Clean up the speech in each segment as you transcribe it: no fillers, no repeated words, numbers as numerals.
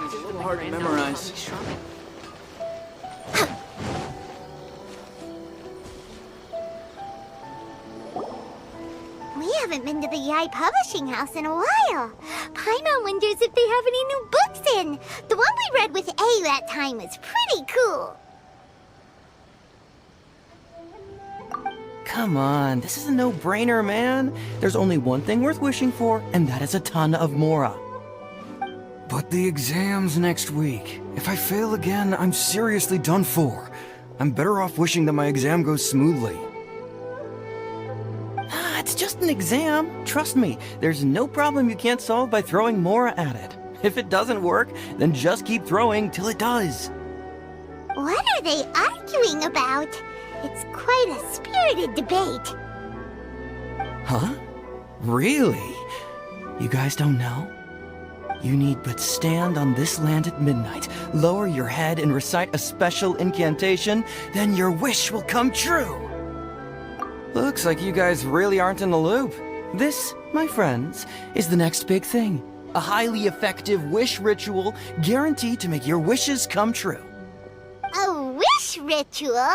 It's a little hard to memorize. We haven't been to the Yai Publishing House in a while. Paimon wonders if they have any new books in. The one we read with A that time was pretty cool. Come on, this is a no-brainer, man. There's only one thing worth wishing for, and that is a ton of Mora. But the exam's next week. If I fail again, I'm seriously done for. I'm better off wishing that my exam goes smoothly. It's just an exam. Trust me, there's no problem you can't solve by throwing Mora at it. If it doesn't work, then just keep throwing till it does. What are they arguing about? It's quite a spirited debate. Huh? Really? You guys don't know? You need but stand on this land at midnight, lower your head and recite a special incantation, then your wish will come true. Looks like you guys really aren't in the loop. This, my friends, is the next big thing. A highly effective wish ritual guaranteed to make your wishes come true. A wish ritual?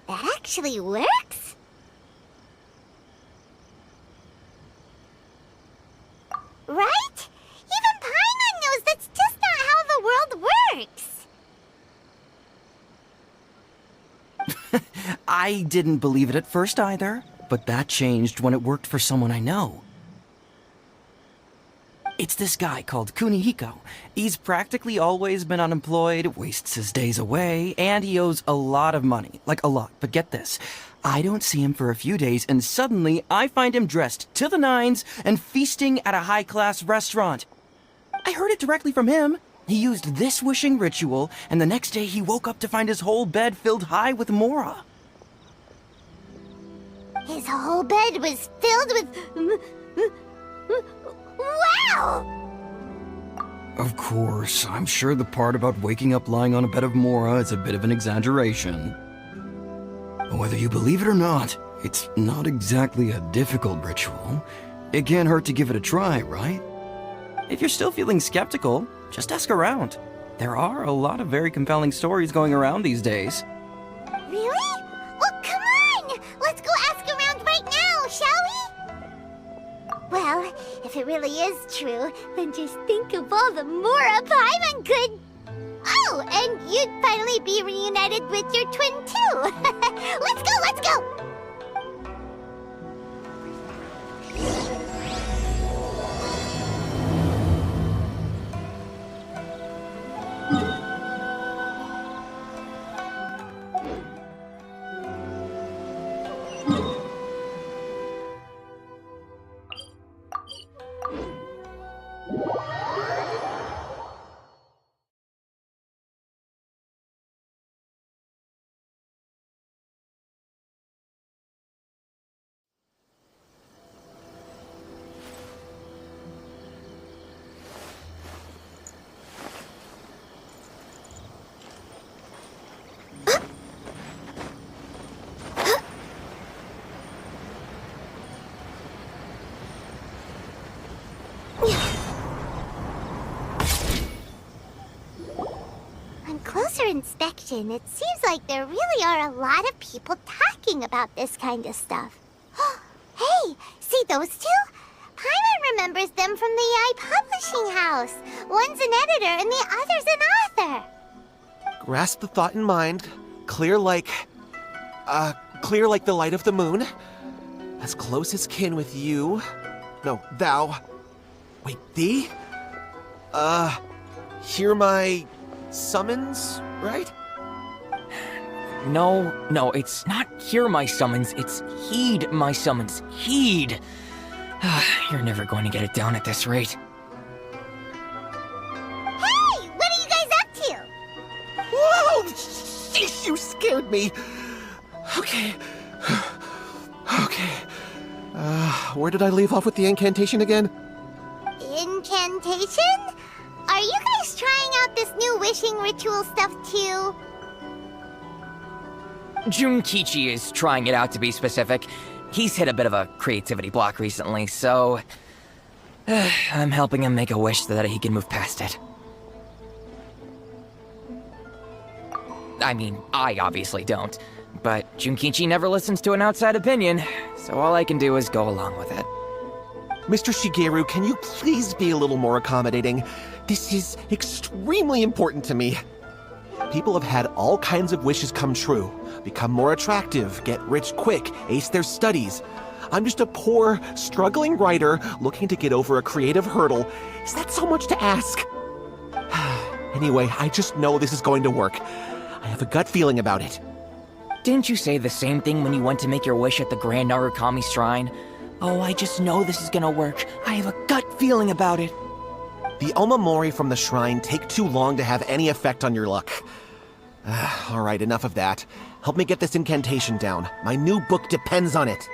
That actually works? Right? Even Paimon knows that's just not how the world works. I didn't believe it at first either, but that changed when it worked for someone I know. It's this guy called Kunihiko. He's practically always been unemployed, wastes his days away, and he owes a lot of money. Like a lot, but get this. I don't see him for a few days, and suddenly I find him dressed to the nines and feasting at a high-class restaurant. I heard it directly from him. He used this wishing ritual, and the next day he woke up to find his whole bed filled high with Mora. His whole bed was filled with... Wow! Of course, I'm sure the part about waking up lying on a bed of Mora is a bit of an exaggeration. Whether you believe it or not, it's not exactly a difficult ritual. It can't hurt to give it a try, right? If you're still feeling skeptical, just ask around. There are a lot of very compelling stories going around these days. Really? Well, come on! Let's go ask around right now, shall we? Well, if it really is true, then just think of all the Mora Paimon could... Oh, and you'd finally be reunited with your twin, too! Let's go, let's go! On closer inspection, it seems like there really are a lot of people talking about this kind of stuff. Hey, see those two? Paimon remembers them from the Yai Publishing House. One's an editor and the other's an author. Grasp the thought in mind. Clear like the light of the moon. As close as kin with you. No, thou. Wait, thee? Hear my summons, right? No, it's not hear my summons, it's heed my summons. Heed! You're never going to get it down at this rate. Hey, what are you guys up to? Whoa! Sheesh, you scared me! Okay. Where did I leave off with the incantation again? Incantation? Are you guys trying out this new wishing ritual stuff too? Junkichi is trying it out, to be specific. He's hit a bit of a creativity block recently, so... I'm helping him make a wish so that he can move past it. I mean, I obviously don't. But Junkichi never listens to an outside opinion, so all I can do is go along with it. Mr. Shigeru, can you please be a little more accommodating? This is extremely important to me. People have had all kinds of wishes come true. Become more attractive, get rich quick, ace their studies. I'm just a poor, struggling writer looking to get over a creative hurdle. Is that so much to ask? Anyway, I just know this is going to work. I have a gut feeling about it. Didn't you say the same thing when you went to make your wish at the Grand Narukami Shrine? Oh, I just know this is gonna work. I have a gut feeling about it. The omamori from the shrine take too long to have any effect on your luck. Alright, enough of that. Help me get this incantation down. My new book depends on it.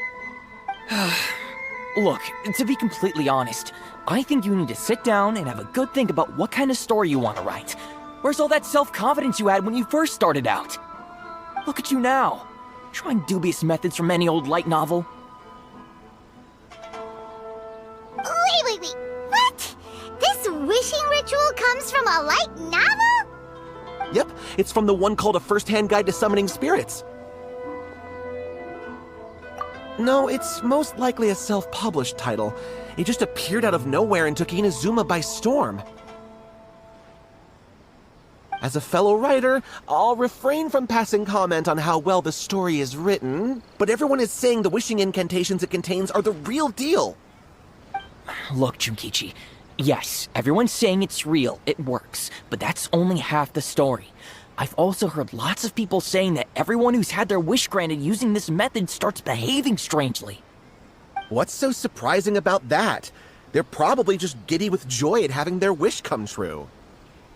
Look, to be completely honest, I think you need to sit down and have a good think about what kind of story you want to write. Where's all that self-confidence you had when you first started out? Look at you now, trying dubious methods from any old light novel. Wait. What? This wishing ritual comes from a light novel? Yep, it's from the one called A First-Hand Guide to Summoning Spirits. No, it's most likely a self-published title. It just appeared out of nowhere and took Inazuma by storm. As a fellow writer, I'll refrain from passing comment on how well the story is written, but everyone is saying the wishing incantations it contains are the real deal. Look, Junkichi, yes, everyone's saying it's real, it works, but that's only half the story. I've also heard lots of people saying that everyone who's had their wish granted using this method starts behaving strangely. What's so surprising about that? They're probably just giddy with joy at having their wish come true.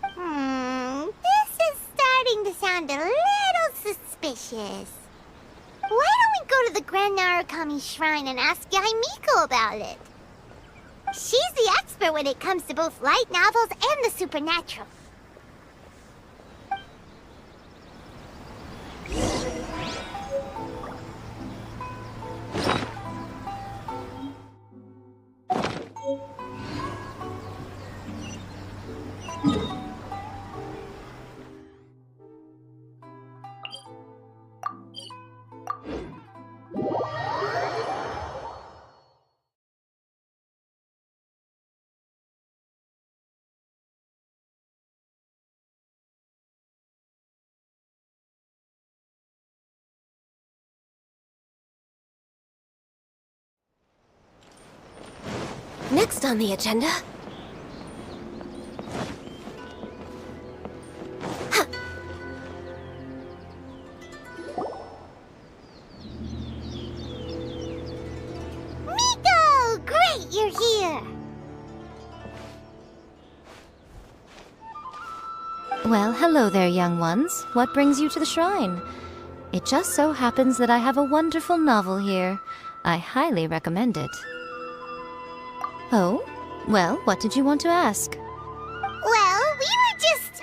This is starting to sound a little suspicious. Why don't we go to the Grand Narukami Shrine and ask Yai Miko about it? She's the expert when it comes to both light novels and the supernatural. Next on the agenda... Miko! Great, you're here! Well, hello there, young ones. What brings you to the shrine? It just so happens that I have a wonderful novel here. I highly recommend it. Oh? Well, what did you want to ask? Well, we were just...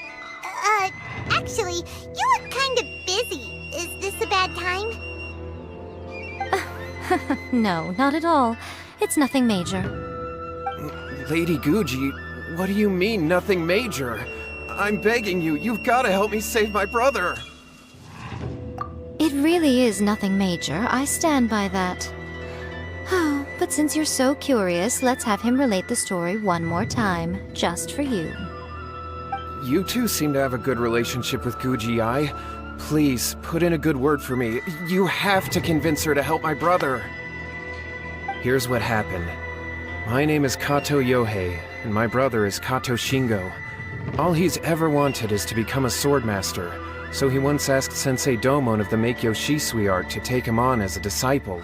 actually, you look kind of busy. Is this a bad time? No, not at all. It's nothing major. Lady Guji, what do you mean, nothing major? I'm begging you, you've got to help me save my brother! It really is nothing major. I stand by that. Oh, but since you're so curious, let's have him relate the story one more time, just for you. You two seem to have a good relationship with Guji-ai. Please, put in a good word for me. You have to convince her to help my brother. Here's what happened. My name is Kato Yohei, and my brother is Kato Shingo. All he's ever wanted is to become a swordmaster, so he once asked Sensei Domon of the Meikyo Shisui art to take him on as a disciple.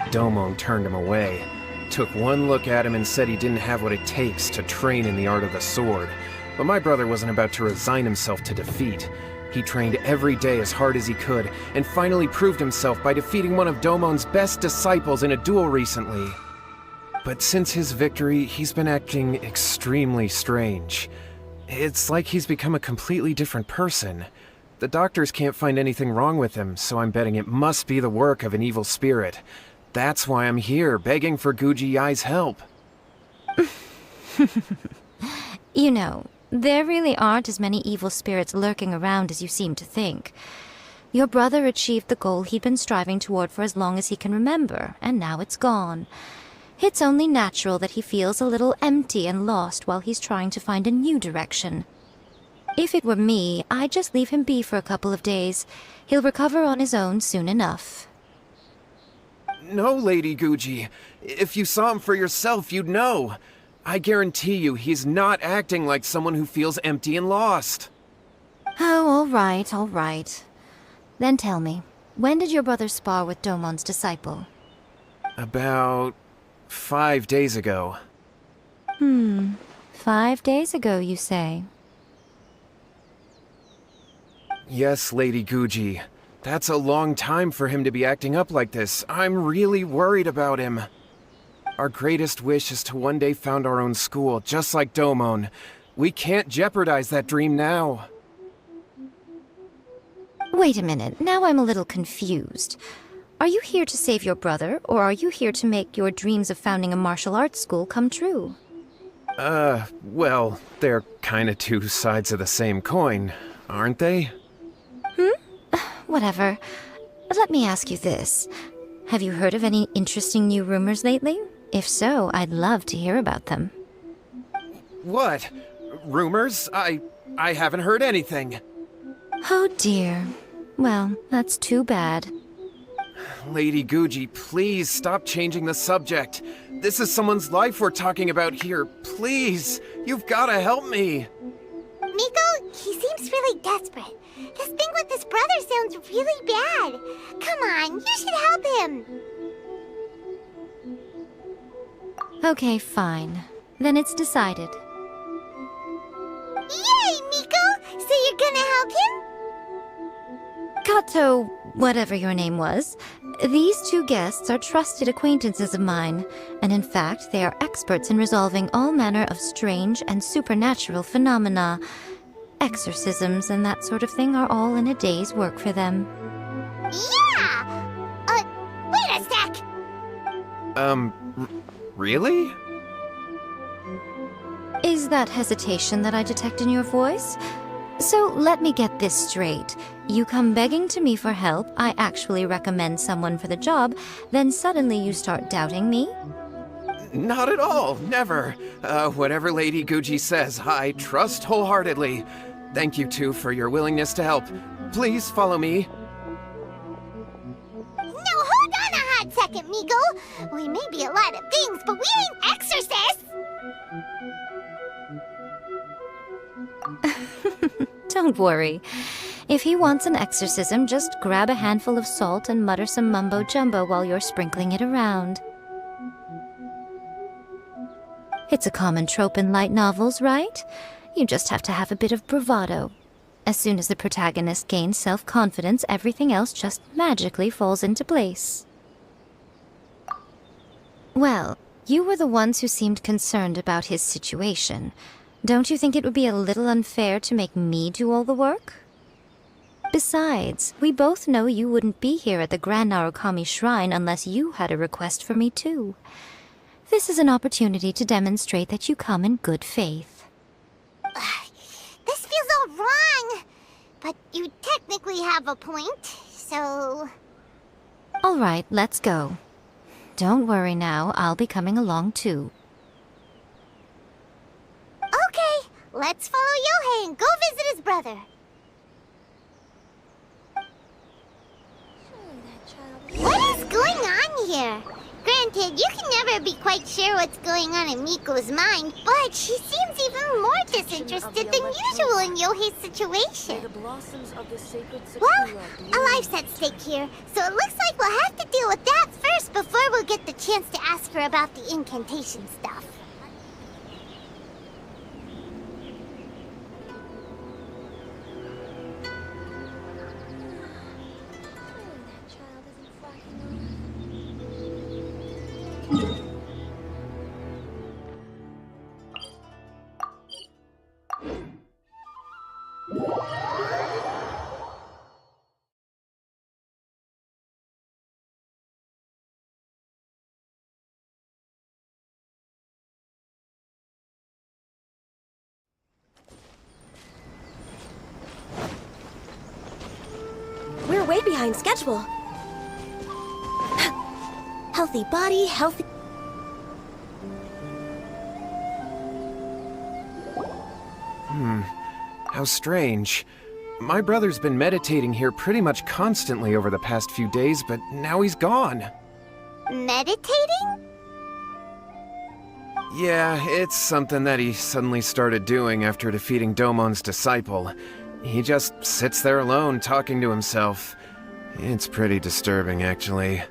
Domon turned him away, took one look at him and said he didn't have what it takes to train in the art of the sword. But my brother wasn't about to resign himself to defeat. He trained every day as hard as he could, and finally proved himself by defeating one of Domon's best disciples in a duel recently. But since his victory, he's been acting extremely strange. It's like he's become a completely different person. The doctors can't find anything wrong with him, so I'm betting it must be the work of an evil spirit. That's why I'm here, begging for Guji-ai's help. You know, There really aren't as many evil spirits lurking around as you seem to think. Your brother achieved the goal he'd been striving toward for as long as he can remember, and now it's gone. It's only natural that he feels a little empty and lost while he's trying to find a new direction. If it were me, I'd just leave him be for a couple of days. He'll recover on his own soon enough. No, Lady Guji. If you saw him for yourself, you'd know. I guarantee you he's not acting like someone who feels empty and lost. Oh, all right, all right. Then tell me, when did your brother spar with Domon's disciple? About 5 days ago. 5 days ago, you say? Yes, Lady Guji. That's a long time for him to be acting up like this. I'm really worried about him. Our greatest wish is to one day found our own school, just like Domon. We can't jeopardize that dream now. Wait a minute, now I'm a little confused. Are you here to save your brother, or are you here to make your dreams of founding a martial arts school come true? Well, they're kinda two sides of the same coin, aren't they? Whatever. Let me ask you this. Have you heard of any interesting new rumors lately? If so, I'd love to hear about them. What? Rumors? I haven't heard anything. Oh dear. Well, that's too bad. Lady Guji, please stop changing the subject. This is someone's life we're talking about here. Please, you've gotta help me. Miko, he seems really desperate. This thing with his brother sounds really bad. Come on, you should help him. Okay, fine. Then it's decided. Yay, Miko! So you're gonna help him? Kato, whatever your name was, these two guests are trusted acquaintances of mine, and in fact, they are experts in resolving all manner of strange and supernatural phenomena. Exorcisms and that sort of thing are all in a day's work for them. Yeah! Wait a sec! Really? Is that hesitation that I detect in your voice? So let me get this straight. You come begging to me for help, I actually recommend someone for the job, then suddenly you start doubting me? Not at all, never. Whatever Lady Guji says, I trust wholeheartedly. Thank you two for your willingness to help. Please follow me. No, hold on a hot second, Miko. We may be a lot of things, but we ain't exorcists! Don't worry. If he wants an exorcism, just grab a handful of salt and mutter some mumbo-jumbo while you're sprinkling it around. It's a common trope in light novels, right? You just have to have a bit of bravado. As soon as the protagonist gains self-confidence, everything else just magically falls into place. Well, you were the ones who seemed concerned about his situation. Don't you think it would be a little unfair to make me do all the work? Besides, we both know you wouldn't be here at the Grand Narukami Shrine unless you had a request for me too. This is an opportunity to demonstrate that you come in good faith. This feels all wrong. But you technically have a point, so... All right, let's go. Don't worry now, I'll be coming along too. Okay, let's follow Yohei and go visit his brother. What is going on here? Granted, you can never be quite sure what's going on in Miko's mind, but she seems even more disinterested than usual in Yohei's situation. Well, a life's at stake here, so it looks like we'll have to deal with that first before we'll get the chance to ask her about the incantation stuff. We're way behind schedule. Healthy body, healthy... How strange. My brother's been meditating here pretty much constantly over the past few days, but now he's gone. Meditating? Yeah, it's something that he suddenly started doing after defeating Domon's disciple. He just sits there alone, talking to himself. It's pretty disturbing, actually.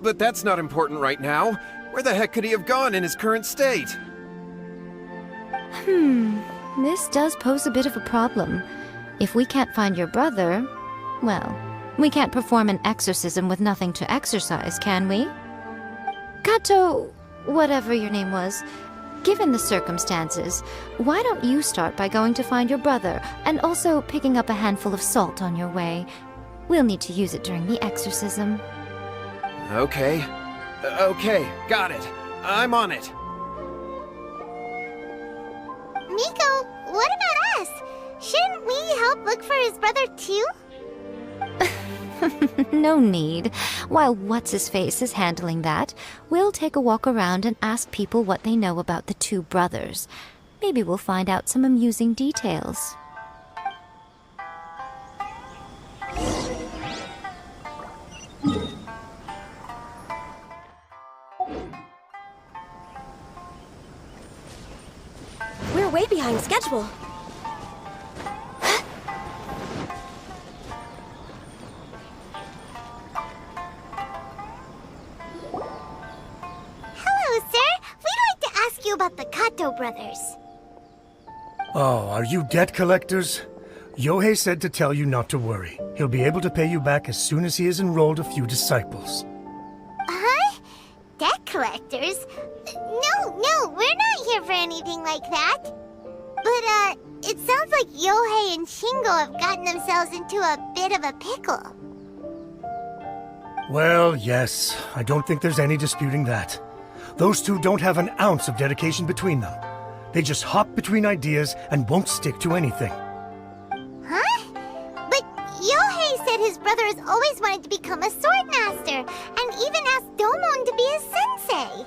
But that's not important right now. Where the heck could he have gone in his current state? This does pose a bit of a problem. If we can't find your brother, well, we can't perform an exorcism with nothing to exorcise, can we? Kato, whatever your name was, given the circumstances, why don't you start by going to find your brother, and also picking up a handful of salt on your way? We'll need to use it during the exorcism. Okay. Okay, got it. I'm on it. Miko, what about us? Shouldn't we help look for his brother too? No need. While What's-His-Face is handling that, we'll take a walk around and ask people what they know about the two brothers. Maybe we'll find out some amusing details. We're way behind schedule. Hello, sir. We'd like to ask you about the Kato brothers. Oh, are you debt collectors? Yohei said to tell you not to worry. He'll be able to pay you back as soon as he has enrolled a few disciples. Huh? Debt collectors? No, we're not here for anything like that. But, it sounds like Yohei and Shingo have gotten themselves into a bit of a pickle. Well, yes, I don't think there's any disputing that. Those two don't have an ounce of dedication between them. They just hop between ideas and won't stick to anything. Huh? But Yohei said his brother has always wanted to become a sword master, and even asked Domon to be his sensei.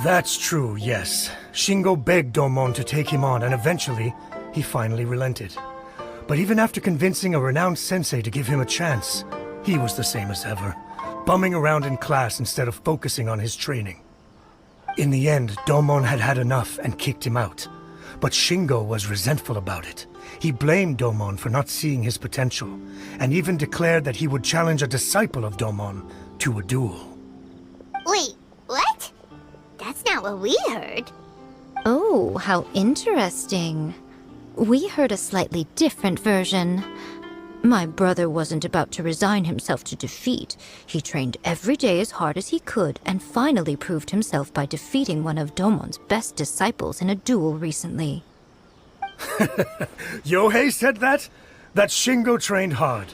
That's true, yes. Shingo begged Domon to take him on, and eventually, he finally relented. But even after convincing a renowned sensei to give him a chance, he was the same as ever, bumming around in class instead of focusing on his training. In the end, Domon had had enough and kicked him out. But Shingo was resentful about it. He blamed Domon for not seeing his potential, and even declared that he would challenge a disciple of Domon to a duel. Wait, what? That's not what we heard. Oh, how interesting. We heard a slightly different version. My brother wasn't about to resign himself to defeat. He trained every day as hard as he could and finally proved himself by defeating one of Domon's best disciples in a duel recently. Yohei said that? That Shingo trained hard.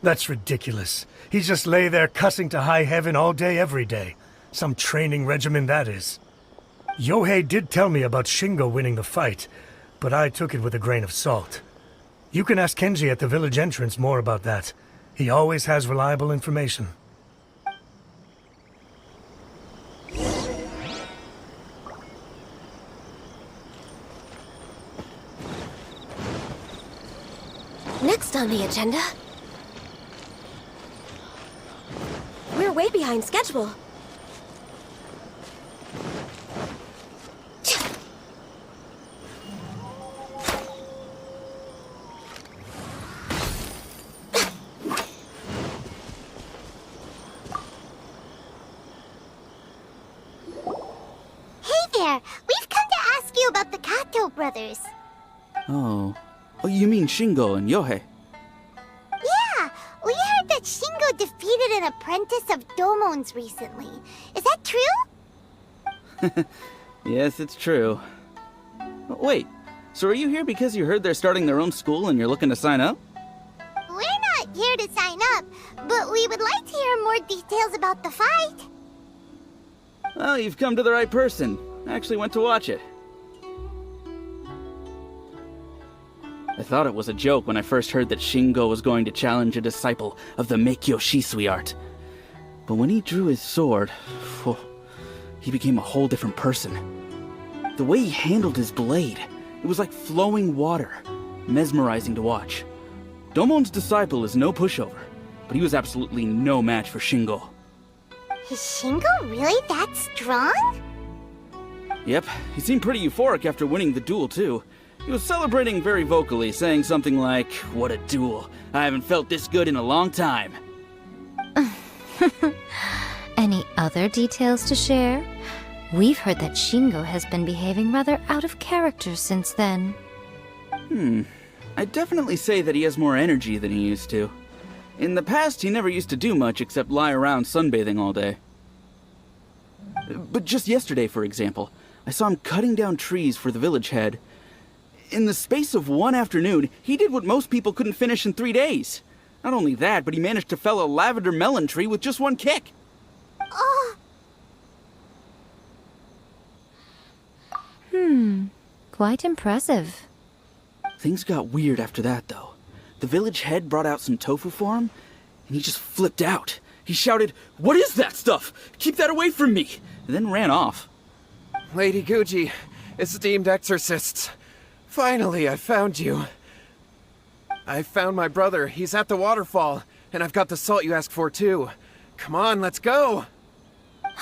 That's ridiculous. He just lay there cussing to high heaven all day every day. Some training regimen that is. Yohei did tell me about Shingo winning the fight, but I took it with a grain of salt. You can ask Kenji at the village entrance more about that. He always has reliable information. Next on the agenda... We're way behind schedule. We've come to ask you about the Kato brothers. Oh, you mean Shingo and Yohei? Yeah, we heard that Shingo defeated an apprentice of Domon's recently. Is that true? Yes, it's true. Wait, so are you here because you heard they're starting their own school and you're looking to sign up? We're not here to sign up, but we would like to hear more details about the fight. Well, you've come to the right person. I actually went to watch it. I thought it was a joke when I first heard that Shingo was going to challenge a disciple of the Meikyo Shisui art. But when he drew his sword, he became a whole different person. The way he handled his blade, it was like flowing water, mesmerizing to watch. Domon's disciple is no pushover, but he was absolutely no match for Shingo. Is Shingo really that strong? Yep, he seemed pretty euphoric after winning the duel too. He was celebrating very vocally, saying something like, "What a duel. I haven't felt this good in a long time." Any other details to share? We've heard that Shingo has been behaving rather out of character since then. I'd definitely say that he has more energy than he used to. In the past, he never used to do much except lie around sunbathing all day. But just yesterday, for example, I saw him cutting down trees for the village head. In the space of one afternoon, he did what most people couldn't finish in 3 days. Not only that, but he managed to fell a lavender melon tree with just one kick. Oh, Quite impressive. Things got weird after that, though. The village head brought out some tofu for him, and he just flipped out. He shouted, "What is that stuff? Keep that away from me!" and then ran off. Lady Guji, esteemed exorcists. Finally, I found you. I found my brother. He's at the waterfall, and I've got the salt you asked for, too. Come on, let's go!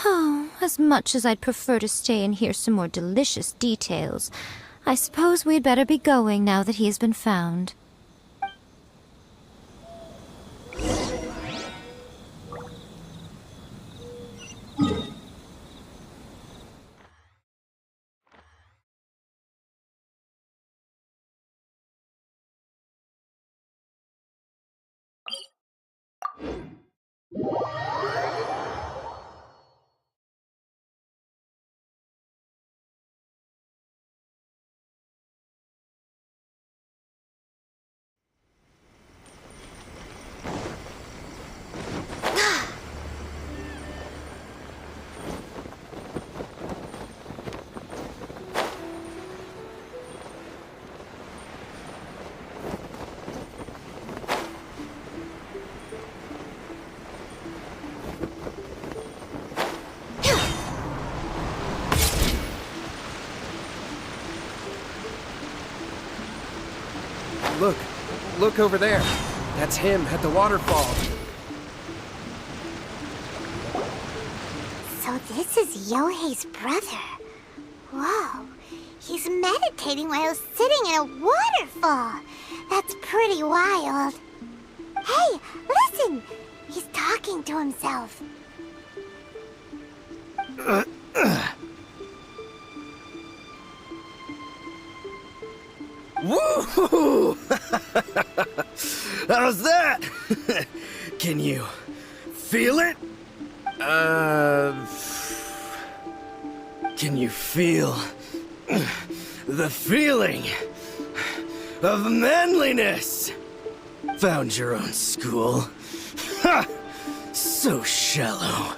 Oh, as much as I'd prefer to stay and hear some more delicious details, I suppose we'd better be going now that he has been found. Look over there. That's him at the waterfall. so this is Yohei's brother. Whoa, he's meditating while sitting in a waterfall. That's pretty wild. Hey, listen! He's talking to himself. Woo! How's that? Can you feel it? Can you feel the feeling of manliness? Found your own school. Ha! So shallow.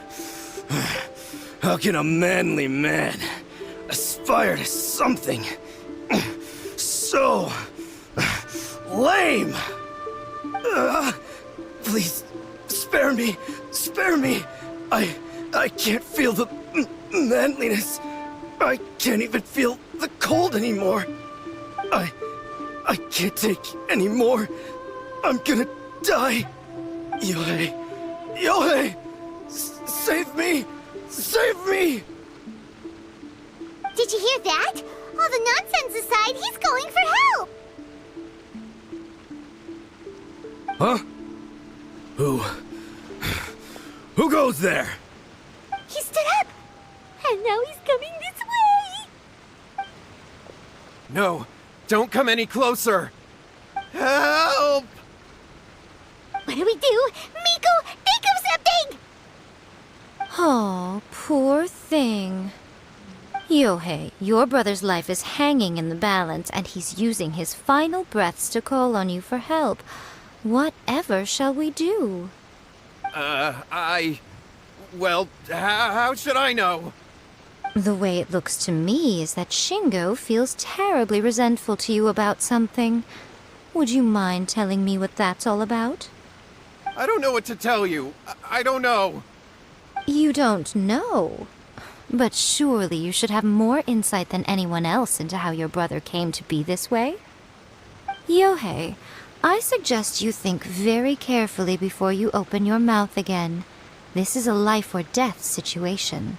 How can a manly man aspire to something so lame? Please, spare me. Spare me. I can't feel the manliness. I can't even feel the cold anymore. I can't take any more. I'm gonna die. Yohei. Yohei! Save me! Save me! Did you hear that? All the nonsense aside, he's going for help! Huh? Who goes there? He stood up! And now he's coming this way! No, don't come any closer. Help! What do we do? Miko, think of something! Oh, poor thing. Yohei, your brother's life is hanging in the balance, and he's using his final breaths to call on you for help. Whatever shall we do? Well, how should I know? The way it looks to me is that Shingo feels terribly resentful to you about something. Would you mind telling me what that's all about? I don't know what to tell you. I don't know. You don't know? But surely you should have more insight than anyone else into how your brother came to be this way? Yohei, I suggest you think very carefully before you open your mouth again. This is a life or death situation.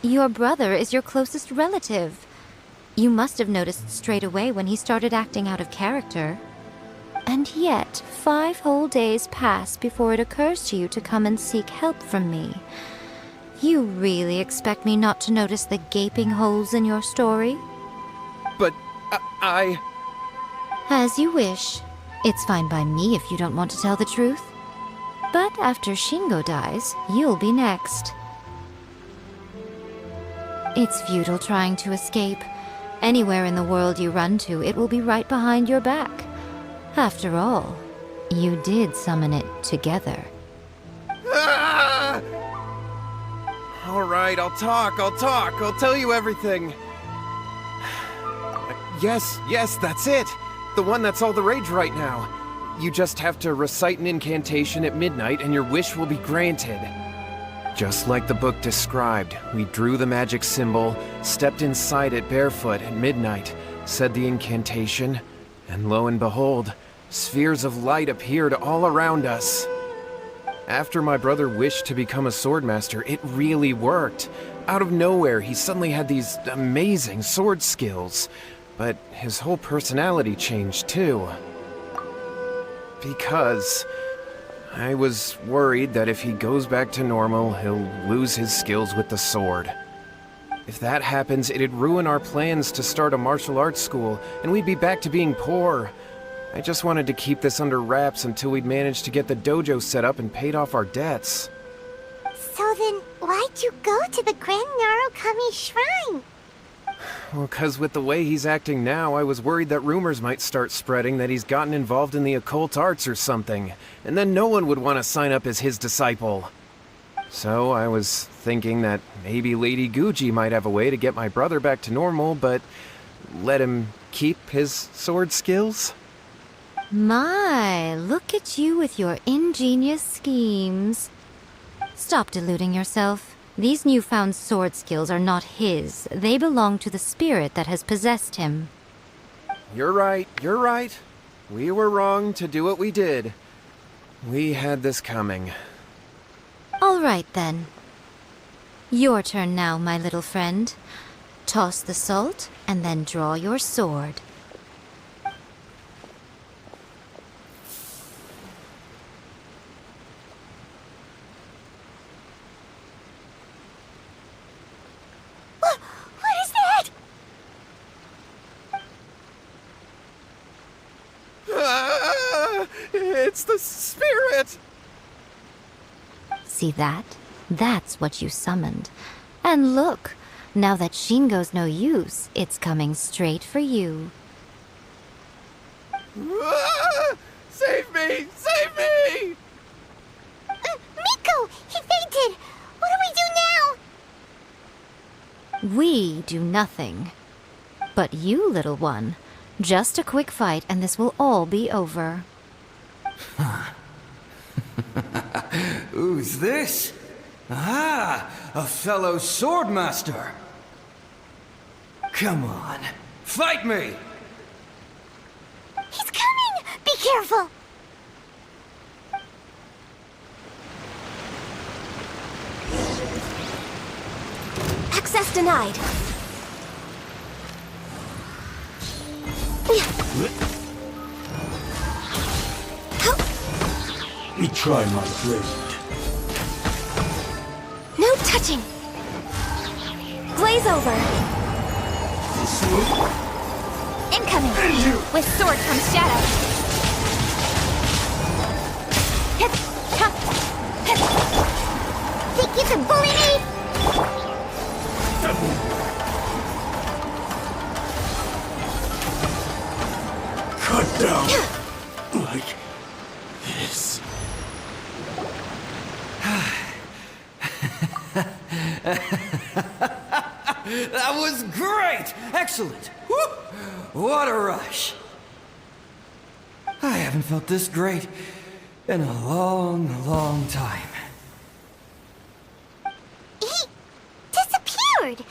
Your brother is your closest relative. You must have noticed straight away when he started acting out of character. And yet, 5 whole days pass before it occurs to you to come and seek help from me. You really expect me not to notice the gaping holes in your story? But I... As you wish. It's fine by me if you don't want to tell the truth. But after Shingo dies, you'll be next. It's futile trying to escape. Anywhere in the world you run to, it will be right behind your back. After all, you did summon it together. Ah! All right, I'll talk. I'll tell you everything. Yes, that's it. The one that's all the rage right now. You just have to recite an incantation at midnight and your wish will be granted. Just like the book described, we drew the magic symbol, stepped inside it barefoot at midnight, said the incantation, and lo and behold, spheres of light appeared all around us. After my brother wished to become a swordmaster, it really worked. Out of nowhere, he suddenly had these amazing sword skills, but his whole personality changed too. Because I was worried that if he goes back to normal, he'll lose his skills with the sword. If that happens, it'd ruin our plans to start a martial arts school, and we'd be back to being poor. I just wanted to keep this under wraps until we'd managed to get the dojo set up and paid off our debts. So then, why'd you go to the Grand Narukami Shrine? Well, 'cause with the way he's acting now, I was worried that rumors might start spreading that he's gotten involved in the occult arts or something, and then no one would want to sign up as his disciple. So I was thinking that maybe Lady Guji might have a way to get my brother back to normal, but let him keep his sword skills? My, look at you with your ingenious schemes. Stop deluding yourself. These newfound sword skills are not his. They belong to the spirit that has possessed him. You're right. We were wrong to do what we did. We had this coming. All right, then. Your turn now, my little friend. Toss the salt, and then draw your sword. What is that? It's the spirit! See that? That's what you summoned. And look, now that Shingo's no use, it's coming straight for you. Save me! Save me! Miko! He fainted! What do we do now? We do nothing. But you, little one, just a quick fight and this will all be over. Who's this? Ah, a fellow swordmaster. Come on, fight me! He's coming! Be careful! Access denied. Me try my blade. No touching. Blaze over. Incoming! With sword comes shadow. Hit! Ha! Hit! Think you can bully me? Cut down. Like this. That was great! Excellent! Whoop! What a rush! I haven't felt this great in a long, long time. He disappeared!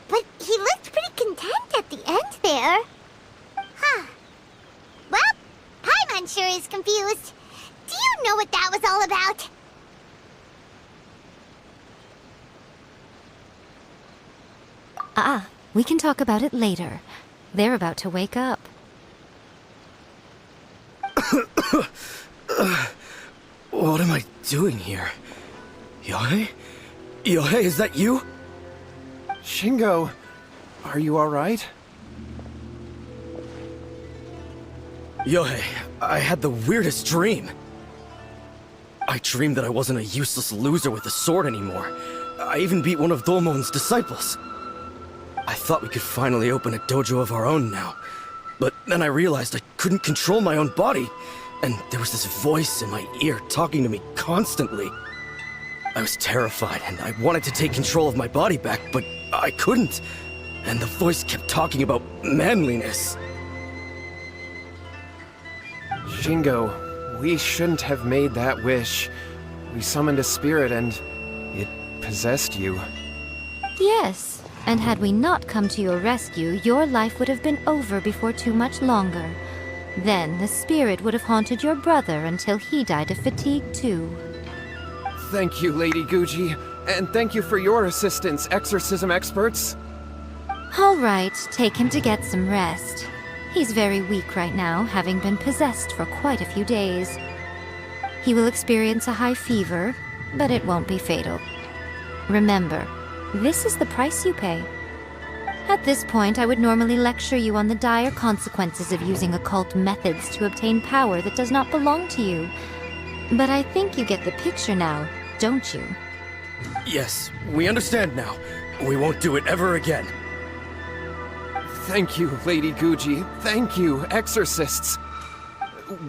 But he looked pretty content at the end there. Huh. Well, Paimon sure is confused. Do you know what that was all about? We can talk about it later. They're about to wake up. What am I doing here? Yohei? Yohei, is that you? Shingo, are you alright? Yohei, I had the weirdest dream. I dreamed that I wasn't a useless loser with a sword anymore. I even beat one of Domon's disciples. I thought we could finally open a dojo of our own now. But then I realized I couldn't control my own body, and there was this voice in my ear talking to me constantly. I was terrified, and I wanted to take control of my body back, but I couldn't. And the voice kept talking about manliness. Shingo, we shouldn't have made that wish. We summoned a spirit and it possessed you. Yes, and had we not come to your rescue, your life would have been over before too much longer. Then the spirit would have haunted your brother until he died of fatigue too. Thank you, Lady Guji, and thank you for your assistance, exorcism experts. All right, take him to get some rest. He's very weak right now, having been possessed for quite a few days. He will experience a high fever, but it won't be fatal. Remember, this is the price you pay. At this point, I would normally lecture you on the dire consequences of using occult methods to obtain power that does not belong to you. But I think you get the picture now, don't you? Yes, we understand now. We won't do it ever again. Thank you, Lady Guji. Thank you, exorcists.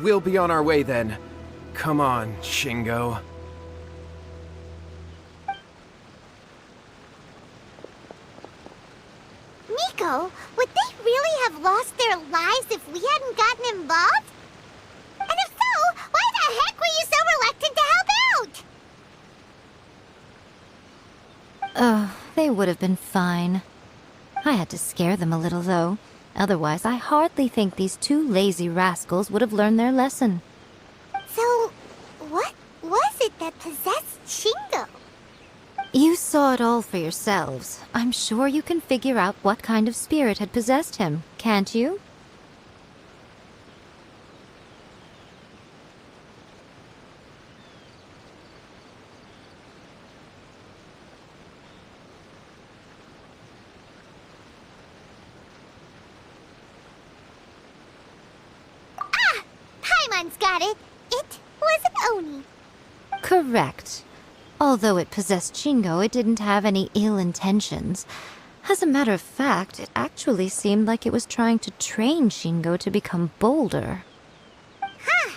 We'll be on our way then. Come on, Shingo. Miko, would they really have lost their lives if we hadn't gotten involved? And if so, why the heck were you so reluctant to help out? Oh, they would have been fine. I had to scare them a little, though. Otherwise, I hardly think these two lazy rascals would have learned their lesson. So, what was it that possessed Shingo? You saw it all for yourselves. I'm sure you can figure out what kind of spirit had possessed him, can't you? Paimon's got it. It was an Oni. Correct. Although it possessed Shingo, it didn't have any ill intentions. As a matter of fact, it actually seemed like it was trying to train Shingo to become bolder. Huh.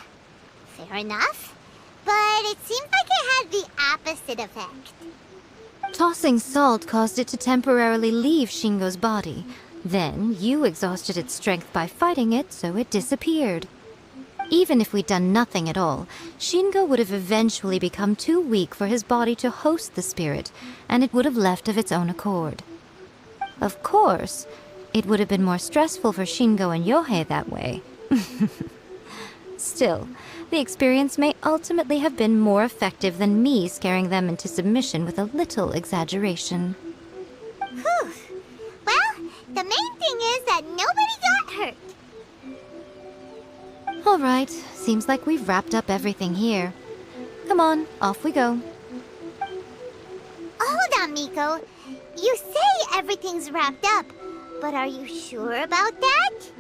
Fair enough. But it seems like it had the opposite effect. Tossing salt caused it to temporarily leave Shingo's body. Then, you exhausted its strength by fighting it, so it disappeared. Even if we'd done nothing at all, Shingo would have eventually become too weak for his body to host the spirit, and it would have left of its own accord. Of course, it would have been more stressful for Shingo and Yohei that way. Still, the experience may ultimately have been more effective than me scaring them into submission with a little exaggeration. Whew. Well, the main thing is that nobody got hurt. All right, seems like we've wrapped up everything here. Come on, off we go. Hold on, Miko. You say everything's wrapped up, but are you sure about that?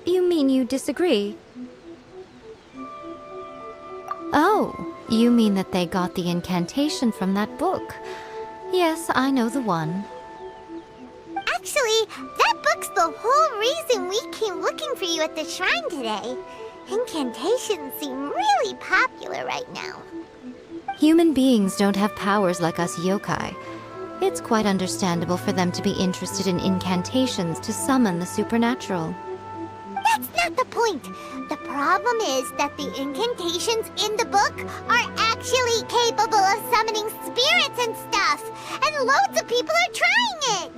You mean you disagree? Oh, you mean that they got the incantation from that book. Yes, I know the one. Actually, that book's the whole reason we came looking for you at the shrine today. Incantations seem really popular right now. Human beings don't have powers like us yokai. It's quite understandable for them to be interested in incantations to summon the supernatural. That's not the point. The problem is that the incantations in the book are actually capable of summoning spirits and stuff, and loads of people are trying it.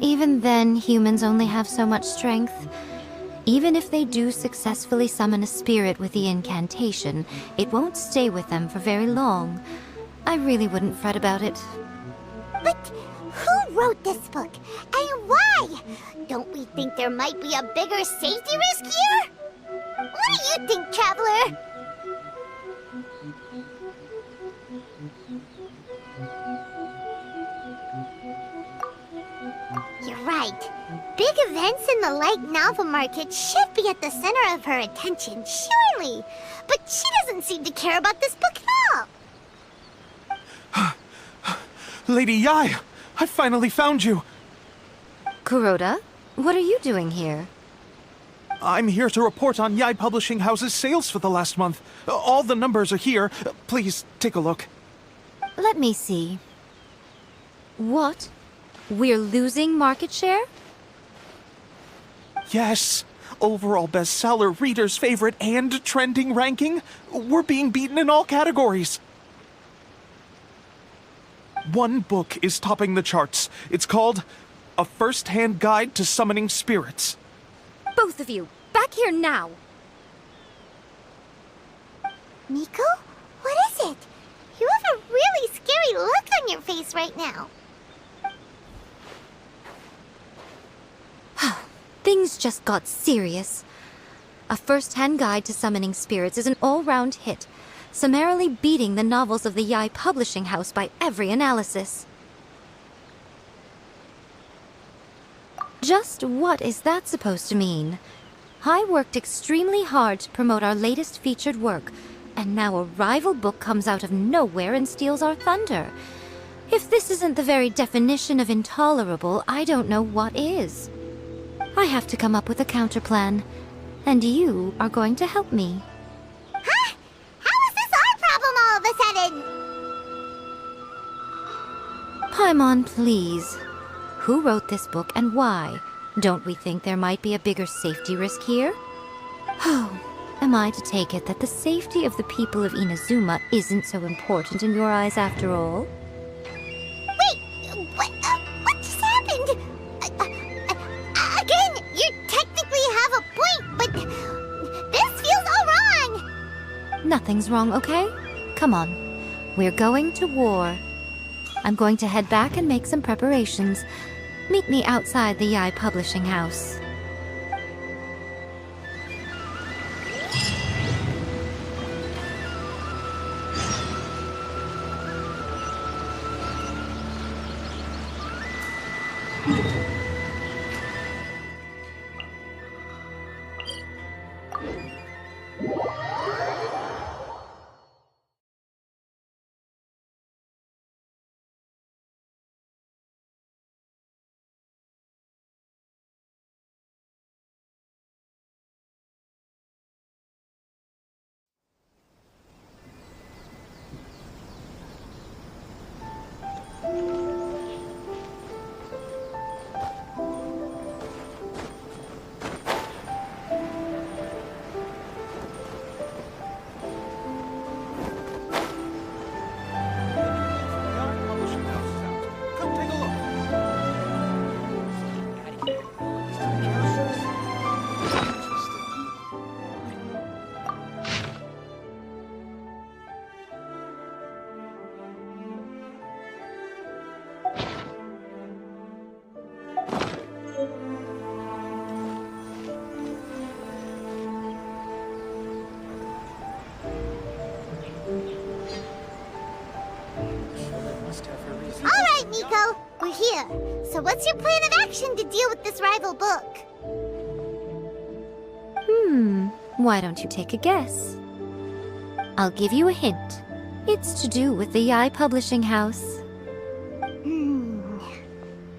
Even then, humans only have so much strength. Even if they do successfully summon a spirit with the incantation, it won't stay with them for very long. I really wouldn't fret about it. But who wrote this book, and why? Don't we think there might be a bigger safety risk here? What do you think, Traveler? You're right. Big events in the light novel market should be at the center of her attention, surely. But she doesn't seem to care about this book at all. Lady Yai, I finally found you. Kuroda, what are you doing here? I'm here to report on Yai Publishing House's sales for the last month. All the numbers are here. Please, take a look. Let me see. What? We're losing market share? Yes. Overall bestseller, reader's favorite, and trending ranking. We're being beaten in all categories. One book is topping the charts. It's called A First-Hand Guide to Summoning Spirits. Both of you, back here now! Miko? What is it? You have a really scary look on your face right now. Things just got serious. A First-Hand Guide to Summoning Spirits is an all-round hit, summarily beating the novels of the Yai Publishing House by every analysis. Just what is that supposed to mean? I worked extremely hard to promote our latest featured work, and now a rival book comes out of nowhere and steals our thunder. If this isn't the very definition of intolerable, I don't know what is. I have to come up with a counterplan, and you are going to help me. Huh? How is this our problem all of a sudden? Paimon, please. Who wrote this book and why? Don't we think there might be a bigger safety risk here? Oh, am I to take it that the safety of the people of Inazuma isn't so important in your eyes after all? Wait, what just happened? Again, you technically have a point, but this feels all wrong. Nothing's wrong, okay? Come on. We're going to war. I'm going to head back and make some preparations. Meet me outside the Yai Publishing House. Come take a look. All right, Miko, we're here. So what's your plan of action to deal with this rival book? Why don't you take a guess? I'll give you a hint. It's to do with the Yai Publishing House.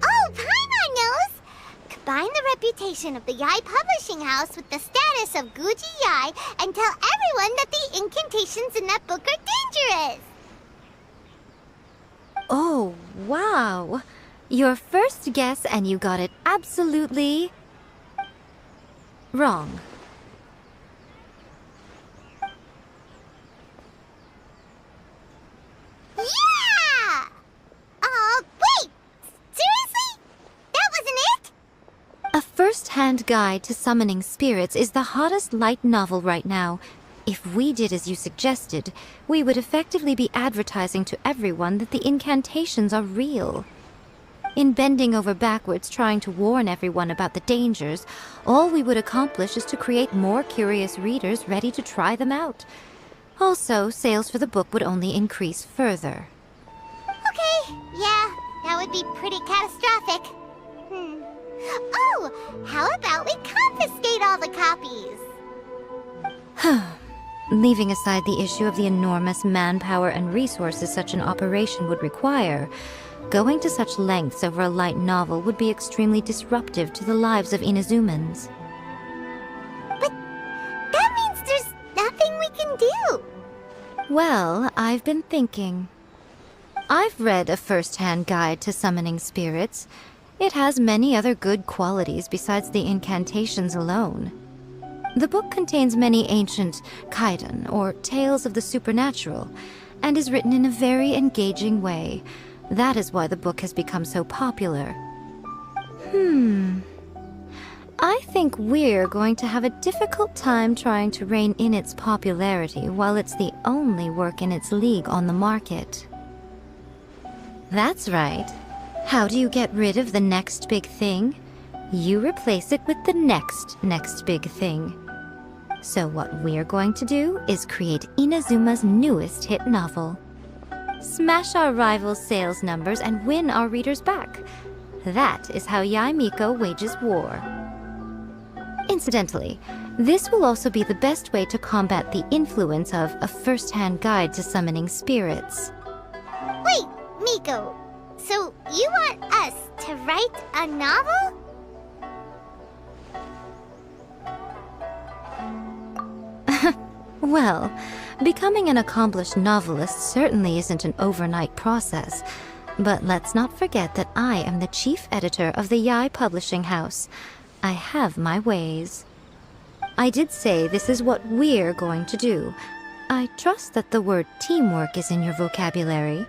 Oh, Paimon knows! Combine the incantation of the Yai Publishing House with the status of Guji Yai and tell everyone that the incantations in that book are dangerous. Oh, wow. Your first guess and you got it absolutely wrong. Yeah! Wait! Seriously? That wasn't it? A first-hand guide to summoning spirits is the hottest light novel right now. If we did as you suggested, we would effectively be advertising to everyone that the incantations are real. In bending over backwards trying to warn everyone about the dangers, all we would accomplish is to create more curious readers ready to try them out. Also, sales for the book would only increase further. Okay, yeah, that would be pretty catastrophic. Oh, how about we confiscate all the copies? Leaving aside the issue of the enormous manpower and resources such an operation would require, going to such lengths over a light novel would be extremely disruptive to the lives of Inazumans. But that means there's nothing we can do. Well, I've been thinking. I've read a first-hand guide to summoning spirits. It has many other good qualities besides the incantations alone. The book contains many ancient kaidan, or tales of the supernatural, and is written in a very engaging way. That is why the book has become so popular. I think we're going to have a difficult time trying to rein in its popularity while it's the only work in its league on the market. That's right. How do you get rid of the next big thing? You replace it with the next big thing. So what we're going to do is create Inazuma's newest hit novel. Smash our rivals' sales numbers and win our readers back. That is how Yae Miko wages war. Incidentally, this will also be the best way to combat the influence of a first-hand guide to summoning spirits. Wait, Miko, so you want us to write a novel? Well, becoming an accomplished novelist certainly isn't an overnight process. But let's not forget that I am the chief editor of the Yae Publishing House. I have my ways. I did say this is what we're going to do. I trust that the word teamwork is in your vocabulary.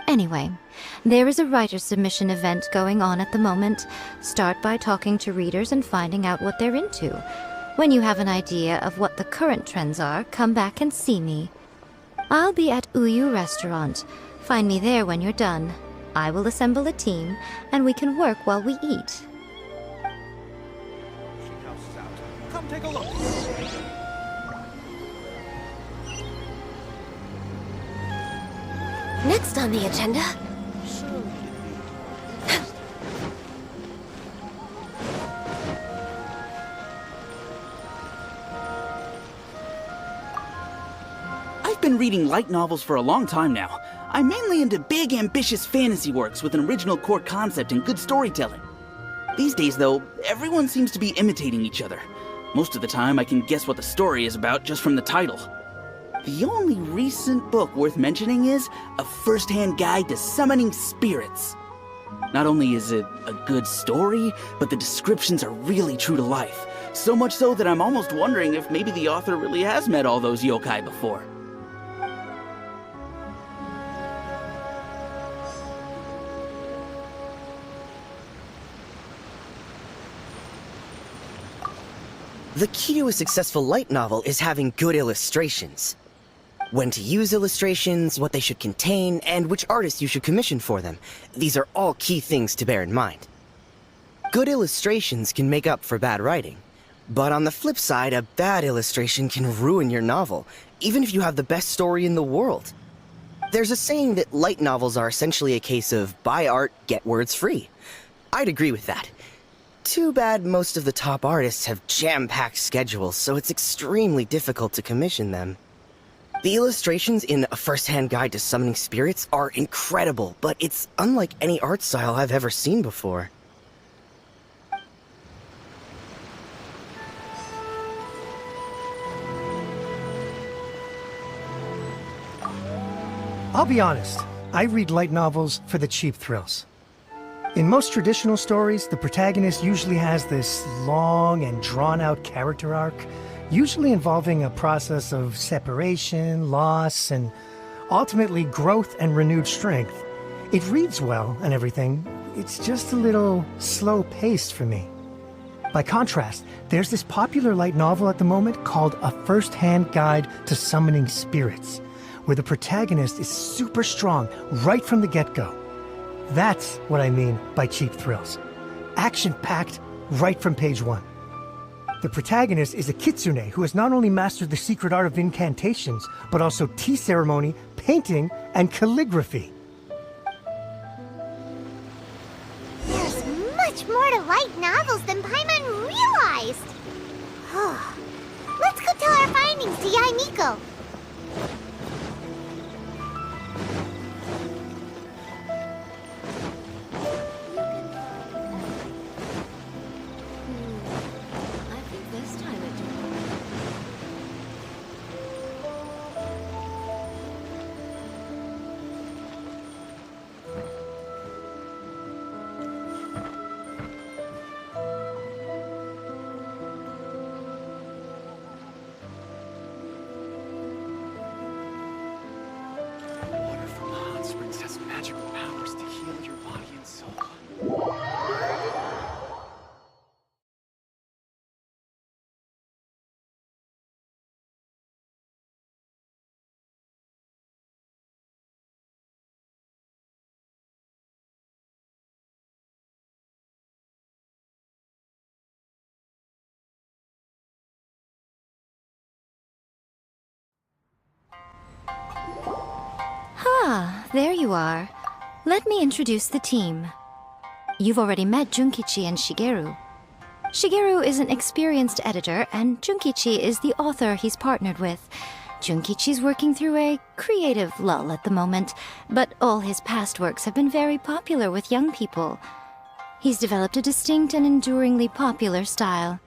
Anyway, there is a writer submission event going on at the moment. Start by talking to readers and finding out what they're into. When you have an idea of what the current trends are, come back and see me. I'll be at Uyu Restaurant. Find me there when you're done. I will assemble a team, and we can work while we eat. Come take a look. Next on the agenda... I've been reading light novels for a long time now. I'm mainly into big, ambitious fantasy works with an original core concept and good storytelling. These days, though, everyone seems to be imitating each other. Most of the time, I can guess what the story is about just from the title. The only recent book worth mentioning is A First-Hand Guide to Summoning Spirits. Not only is it a good story, but the descriptions are really true to life. So much so that I'm almost wondering if maybe the author really has met all those yokai before. The key to a successful light novel is having good illustrations. When to use illustrations, what they should contain, and which artists you should commission for them. These are all key things to bear in mind. Good illustrations can make up for bad writing. But on the flip side, a bad illustration can ruin your novel, even if you have the best story in the world. There's a saying that light novels are essentially a case of buy art, get words free. I'd agree with that. Too bad most of the top artists have jam-packed schedules, so it's extremely difficult to commission them. The illustrations in A First-Hand Guide to Summoning Spirits are incredible, but it's unlike any art style I've ever seen before. I'll be honest, I read light novels for the cheap thrills. In most traditional stories, the protagonist usually has this long and drawn-out character arc, usually involving a process of separation, loss, and ultimately growth and renewed strength. It reads well and everything, it's just a little slow-paced for me. By contrast, there's this popular light novel at the moment called A First-Hand Guide to Summoning Spirits, where the protagonist is super strong right from the get-go. That's what I mean by cheap thrills. Action-packed right from page 1. The protagonist is a kitsune who has not only mastered the secret art of incantations, but also tea ceremony, painting, and calligraphy. There's much more to light novels than Paimon realized. Let's go tell our findings to Yae Miko. I think this time it Water from the hot springs has magical powers to heal your body and soul. Ah, there you are. Let me introduce the team. You've already met Junkichi and Shigeru. Shigeru is an experienced editor, and Junkichi is the author he's partnered with. Junkichi's working through a creative lull at the moment, but all his past works have been very popular with young people. He's developed a distinct and enduringly popular style.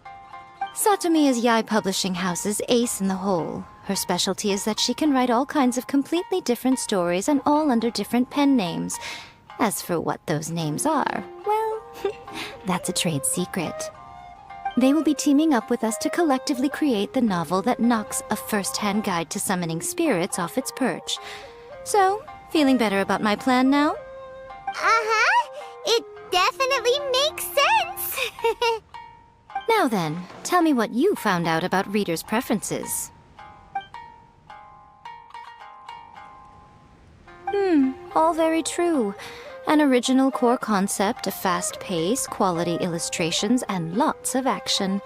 Satomi is Yae Publishing House's ace in the hole. Her specialty is that she can write all kinds of completely different stories and all under different pen names. As for what those names are, well, that's a trade secret. They will be teaming up with us to collectively create the novel that knocks A First-Hand Guide to Summoning Spirits off its perch. So, feeling better about my plan now? Uh-huh. It definitely makes sense. Now then, tell me what you found out about readers' preferences. All very true. An original core concept, a fast pace, quality illustrations, and lots of action.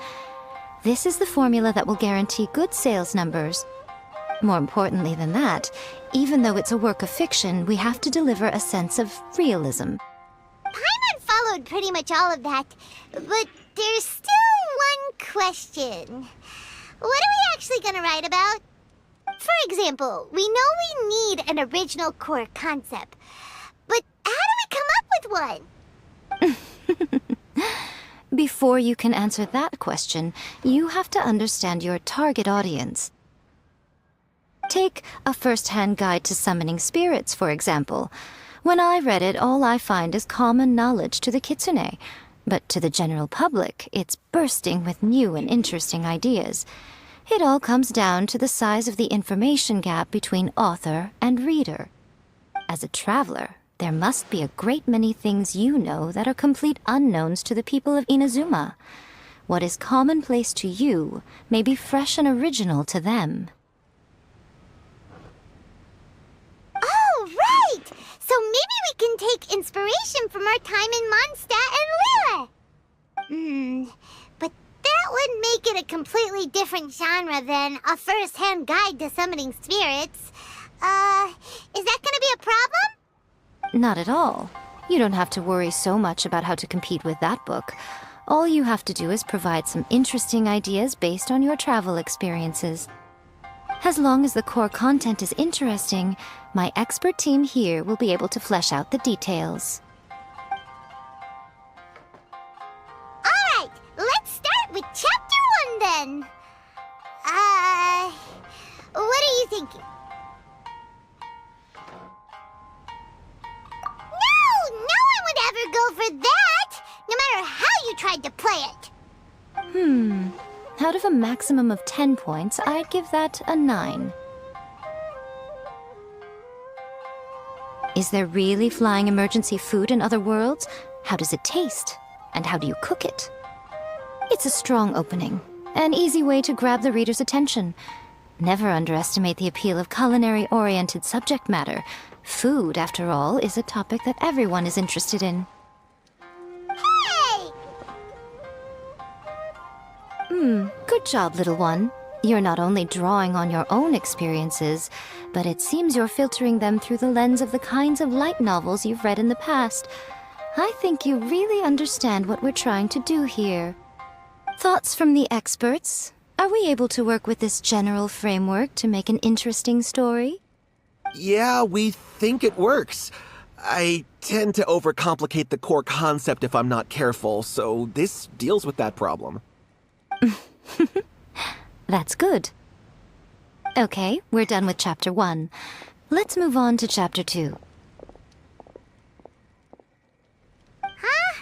This is the formula that will guarantee good sales numbers. More importantly than that, even though it's a work of fiction, we have to deliver a sense of realism. Paimon followed pretty much all of that, but there's still one question. What are we actually gonna write about? For example, we know we need an original core concept, but how do we come up with one? Before you can answer that question, you have to understand your target audience. Take A First-Hand Guide to Summoning Spirits, for example. When I read it, all I find is common knowledge to the kitsune. But to the general public, it's bursting with new and interesting ideas. It all comes down to the size of the information gap between author and reader. As a traveler, there must be a great many things you know that are complete unknowns to the people of Inazuma. What is commonplace to you may be fresh and original to them. Oh, right! So maybe we can take inspiration from our time in Mondstadt and Liyue. But that would make it a completely different genre than A First-Hand Guide to Summoning Spirits. Is that gonna be a problem? Not at all. You don't have to worry so much about how to compete with that book. All you have to do is provide some interesting ideas based on your travel experiences. As long as the core content is interesting, my expert team here will be able to flesh out the details. Alright, let's start with Chapter 1 then. What are you thinking? over that, no matter how you tried to play it. Out of a maximum of 10 points, I'd give that a 9. Is there really flying emergency food in other worlds? How does it taste? And how do you cook it? It's a strong opening, an easy way to grab the reader's attention. Never underestimate the appeal of culinary-oriented subject matter. Food, after all, is a topic that everyone is interested in. Hey! Good job, little one. You're not only drawing on your own experiences, but it seems you're filtering them through the lens of the kinds of light novels you've read in the past. I think you really understand what we're trying to do here. Thoughts from the experts? Are we able to work with this general framework to make an interesting story? Yeah, we think it works. I tend to overcomplicate the core concept if I'm not careful, so this deals with that problem. That's good. Okay, we're done with Chapter 1. Let's move on to Chapter 2. Huh?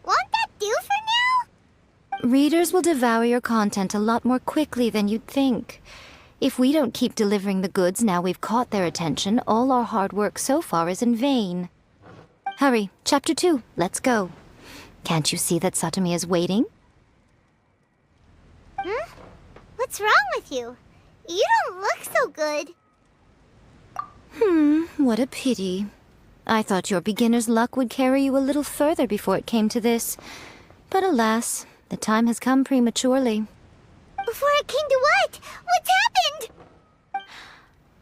Won't that do for now? Readers will devour your content a lot more quickly than you'd think. If we don't keep delivering the goods now we've caught their attention, all our hard work so far is in vain. Hurry, Chapter 2, let's go. Can't you see that Satomi is waiting? What's wrong with you? You don't look so good. What a pity. I thought your beginner's luck would carry you a little further before it came to this. But alas, the time has come prematurely. Before it came to what? What's happened?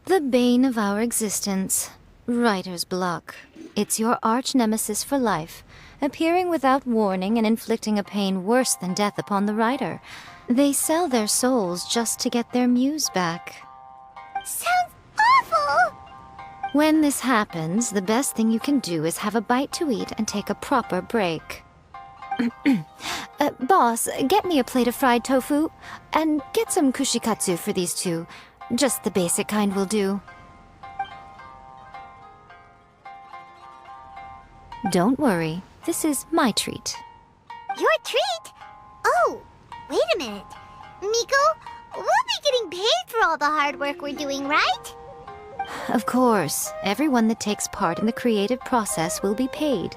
The bane of our existence. Writer's block. It's your arch nemesis for life, appearing without warning and inflicting a pain worse than death upon the writer. They sell their souls just to get their muse back. Sounds awful! When this happens, the best thing you can do is have a bite to eat and take a proper break. Boss, get me a plate of fried tofu, and get some kushikatsu for these two. Just the basic kind will do. Don't worry, this is my treat. Your treat? Oh, wait a minute. Miko, we'll be getting paid for all the hard work we're doing, right? Of course, everyone that takes part in the creative process will be paid.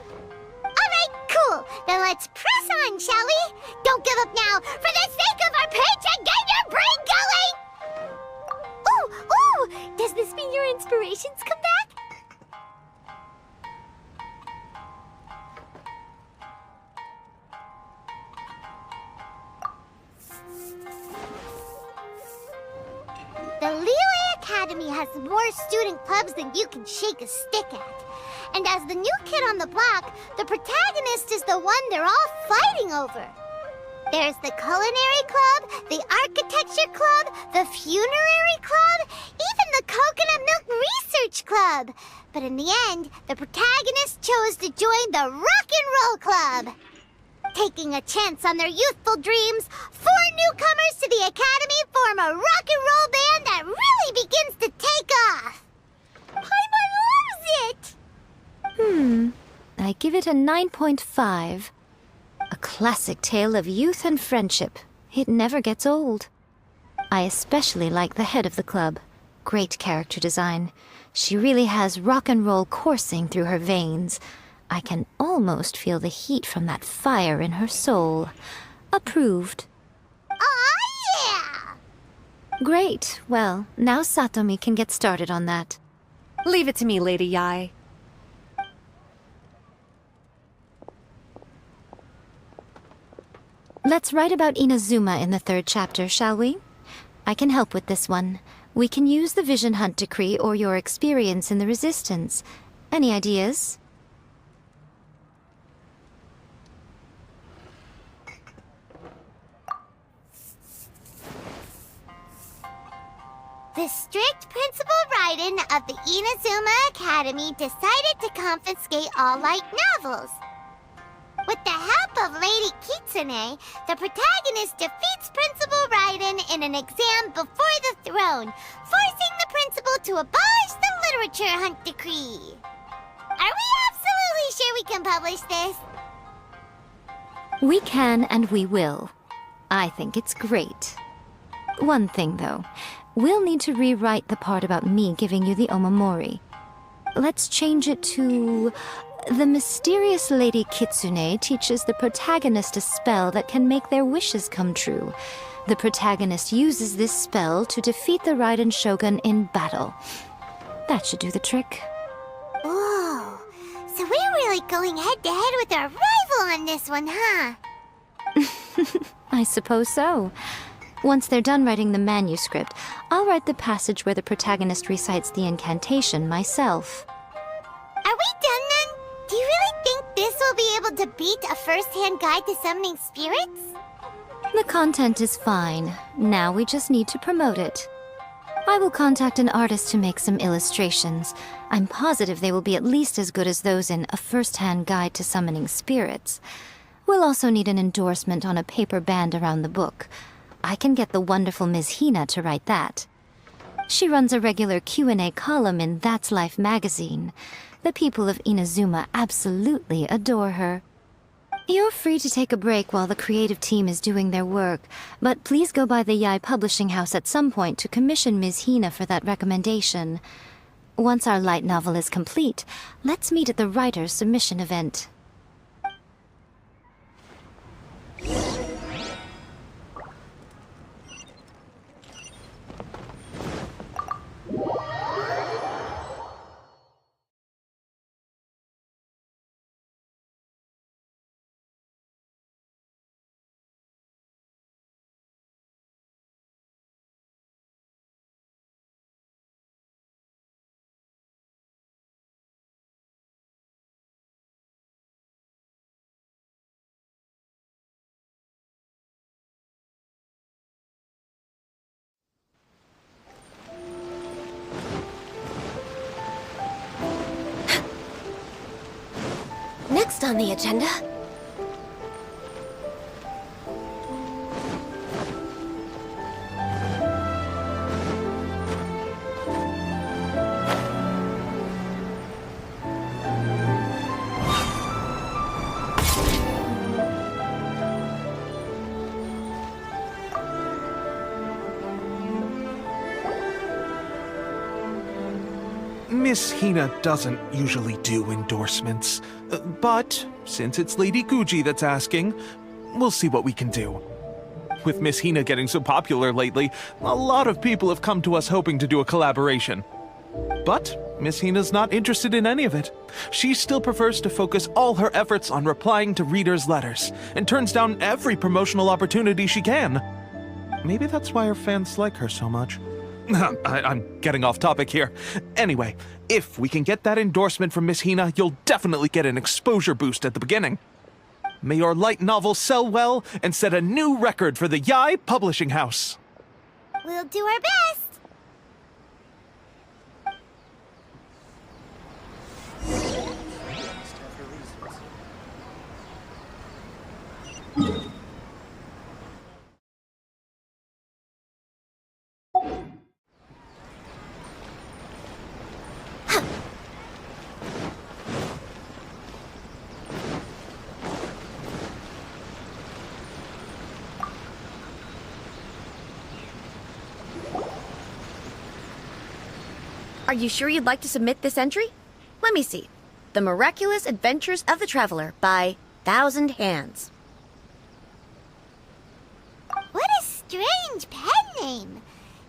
Alright, cool. Then let's press on, shall we? Don't give up now, for the sake of our paycheck, get your brain going! Ooh! Does this mean your inspirations come back? The Liyue Academy has more student clubs than you can shake a stick at. And as the new kid on the block, the protagonist is the one they're all fighting over. There's the Culinary Club, the Architecture Club, the Funerary Club, even the Coconut Milk Research Club. But in the end, the protagonist chose to join the Rock and Roll Club. Taking a chance on their youthful dreams, 4 newcomers to the Academy form a rock and roll band that really begins to take off. Paimon loves it! I give it a 9.5. A classic tale of youth and friendship. It never gets old. I especially like the head of the club. Great character design. She really has rock and roll coursing through her veins. I can almost feel the heat from that fire in her soul. Approved. Aw, yeah! Great. Well, now Satomi can get started on that. Leave it to me, Lady Yae. Let's write about Inazuma in the 3rd chapter, shall we? I can help with this one. We can use the Vision Hunt Decree or your experience in the Resistance. Any ideas? The strict Principal Raiden of the Inazuma Academy decided to confiscate all light novels. With the help of Lady Kitsune, the protagonist defeats Principal Raiden in an exam before the throne, forcing the principal to abolish the Literature Hunt Decree. Are we absolutely sure we can publish this. We can and we will. I think it's great. One thing, though. We'll need to rewrite the part about me giving you the Omamori. Let's change it to... The mysterious Lady Kitsune teaches the protagonist a spell that can make their wishes come true. The protagonist uses this spell to defeat the Raiden Shogun in battle. That should do the trick. Whoa. So we're really going head-to-head with our rival on this one, huh? I suppose so. Once they're done writing the manuscript, I'll write the passage where the protagonist recites the incantation myself. Are we done then? Do you really think this will be able to beat a first-hand guide to summoning spirits? The content is fine. Now we just need to promote it. I will contact an artist to make some illustrations. I'm positive they will be at least as good as those in A First-Hand Guide to Summoning Spirits. We'll also need an endorsement on a paper band around the book. I can get the wonderful Ms. Hina to write that. She runs a regular Q&A column in That's Life magazine. The people of Inazuma absolutely adore her. You're free to take a break while the creative team is doing their work, but please go by the Yai Publishing House at some point to commission Ms. Hina for that recommendation. Once our light novel is complete, let's meet at the writer's submission event. Next on the agenda... Miss Hina doesn't usually do endorsements, but since it's Lady Guji that's asking, we'll see what we can do. With Miss Hina getting so popular lately, a lot of people have come to us hoping to do a collaboration. But Miss Hina's not interested in any of it. She still prefers to focus all her efforts on replying to readers' letters, and turns down every promotional opportunity she can. Maybe that's why her fans like her so much. I'm getting off topic here. Anyway, if we can get that endorsement from Miss Hina, you'll definitely get an exposure boost at the beginning. May your light novel sell well and set a new record for the Yai Publishing House. We'll do our best. Are you sure you'd like to submit this entry? Let me see. The Miraculous Adventures of the Traveler by Thousand Hands. What a strange pen name.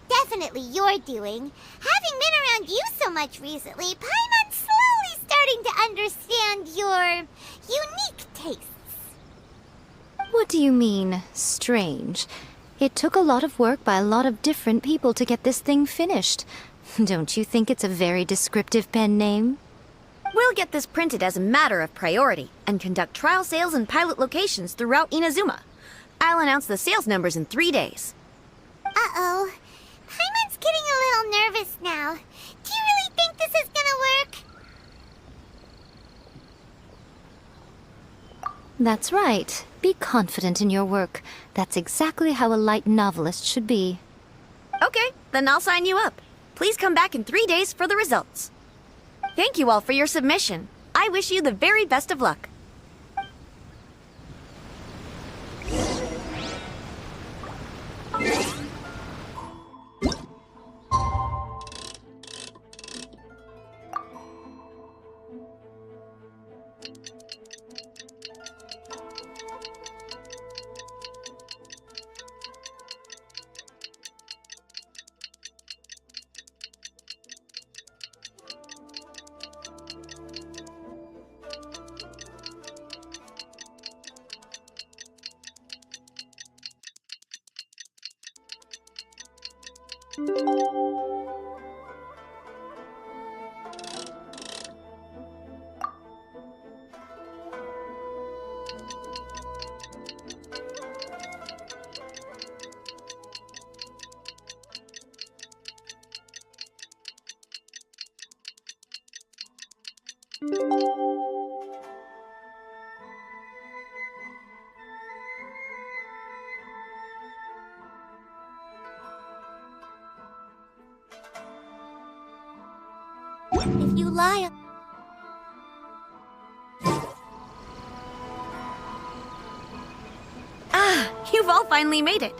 Definitely your doing. Having been around you so much recently, Paimon's slowly starting to understand your unique tastes. What do you mean, strange? It took a lot of work by a lot of different people to get this thing finished. Don't you think it's a very descriptive pen name? We'll get this printed as a matter of priority and conduct trial sales in pilot locations throughout Inazuma. I'll announce the sales numbers in 3 days. Uh-oh. Paimon's getting a little nervous now. Do you really think this is gonna work? That's right. Be confident in your work. That's exactly how a light novelist should be. Okay, then I'll sign you up. Please come back in 3 days for the results. Thank you all for your submission. I wish you the very best of luck. If you lie... Ah, you've all finally made it.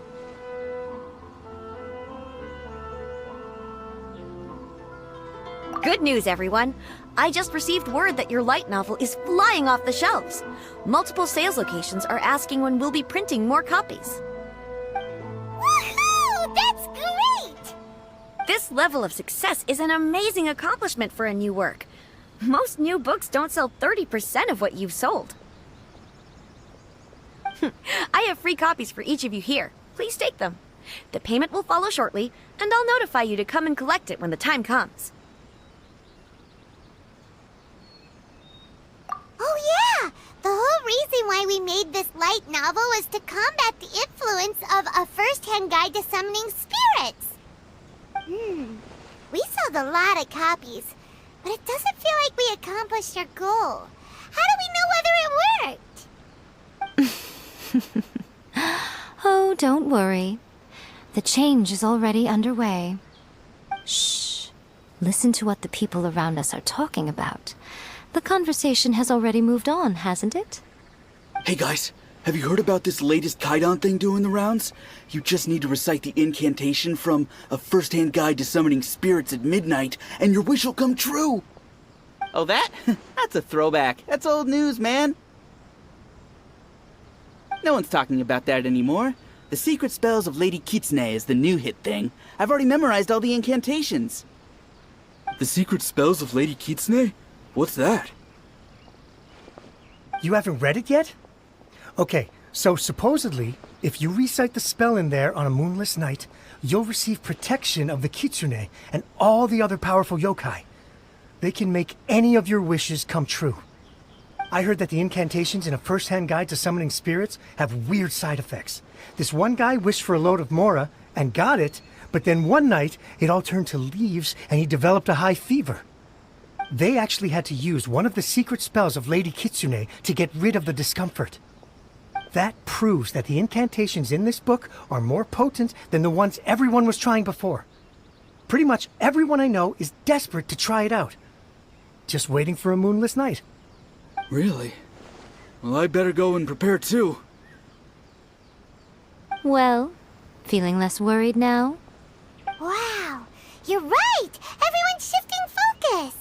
Good news, everyone. I just received word that your light novel is flying off the shelves. Multiple sales locations are asking when we'll be printing more copies. Woohoo! That's great! This level of success is an amazing accomplishment for a new work. Most new books don't sell 30% of what you've sold. I have free copies for each of you here. Please take them. The payment will follow shortly, and I'll notify you to come and collect it when the time comes. Oh yeah! The whole reason why we made this light novel was to combat the influence of a first-hand guide to summoning spirits. We sold a lot of copies, but it doesn't feel like we accomplished our goal. How do we know whether it worked? Oh, don't worry. The change is already underway. Shh. Listen to what the people around us are talking about. The conversation has already moved on, hasn't it? Hey guys, have you heard about this latest Kaidan thing doing the rounds? You just need to recite the incantation from A First-Hand Guide to Summoning Spirits at Midnight, and your wish will come true! Oh, that? That's a throwback. That's old news, man. No one's talking about that anymore. The Secret Spells of Lady Kitsune is the new hit thing. I've already memorized all the incantations. The Secret Spells of Lady Kitsune? What's that? You haven't read it yet? Okay, so supposedly, if you recite the spell in there on a moonless night, you'll receive protection of the Kitsune and all the other powerful yokai. They can make any of your wishes come true. I heard that the incantations in A First-Hand Guide to Summoning Spirits have weird side effects. This one guy wished for a load of mora and got it, but then one night it all turned to leaves and he developed a high fever. They actually had to use one of the secret spells of Lady Kitsune to get rid of the discomfort. That proves that the incantations in this book are more potent than the ones everyone was trying before. Pretty much everyone I know is desperate to try it out. Just waiting for a moonless night. Really? Well, I better go and prepare too. Well, feeling less worried now? Wow, you're right! Everyone's shifting focus!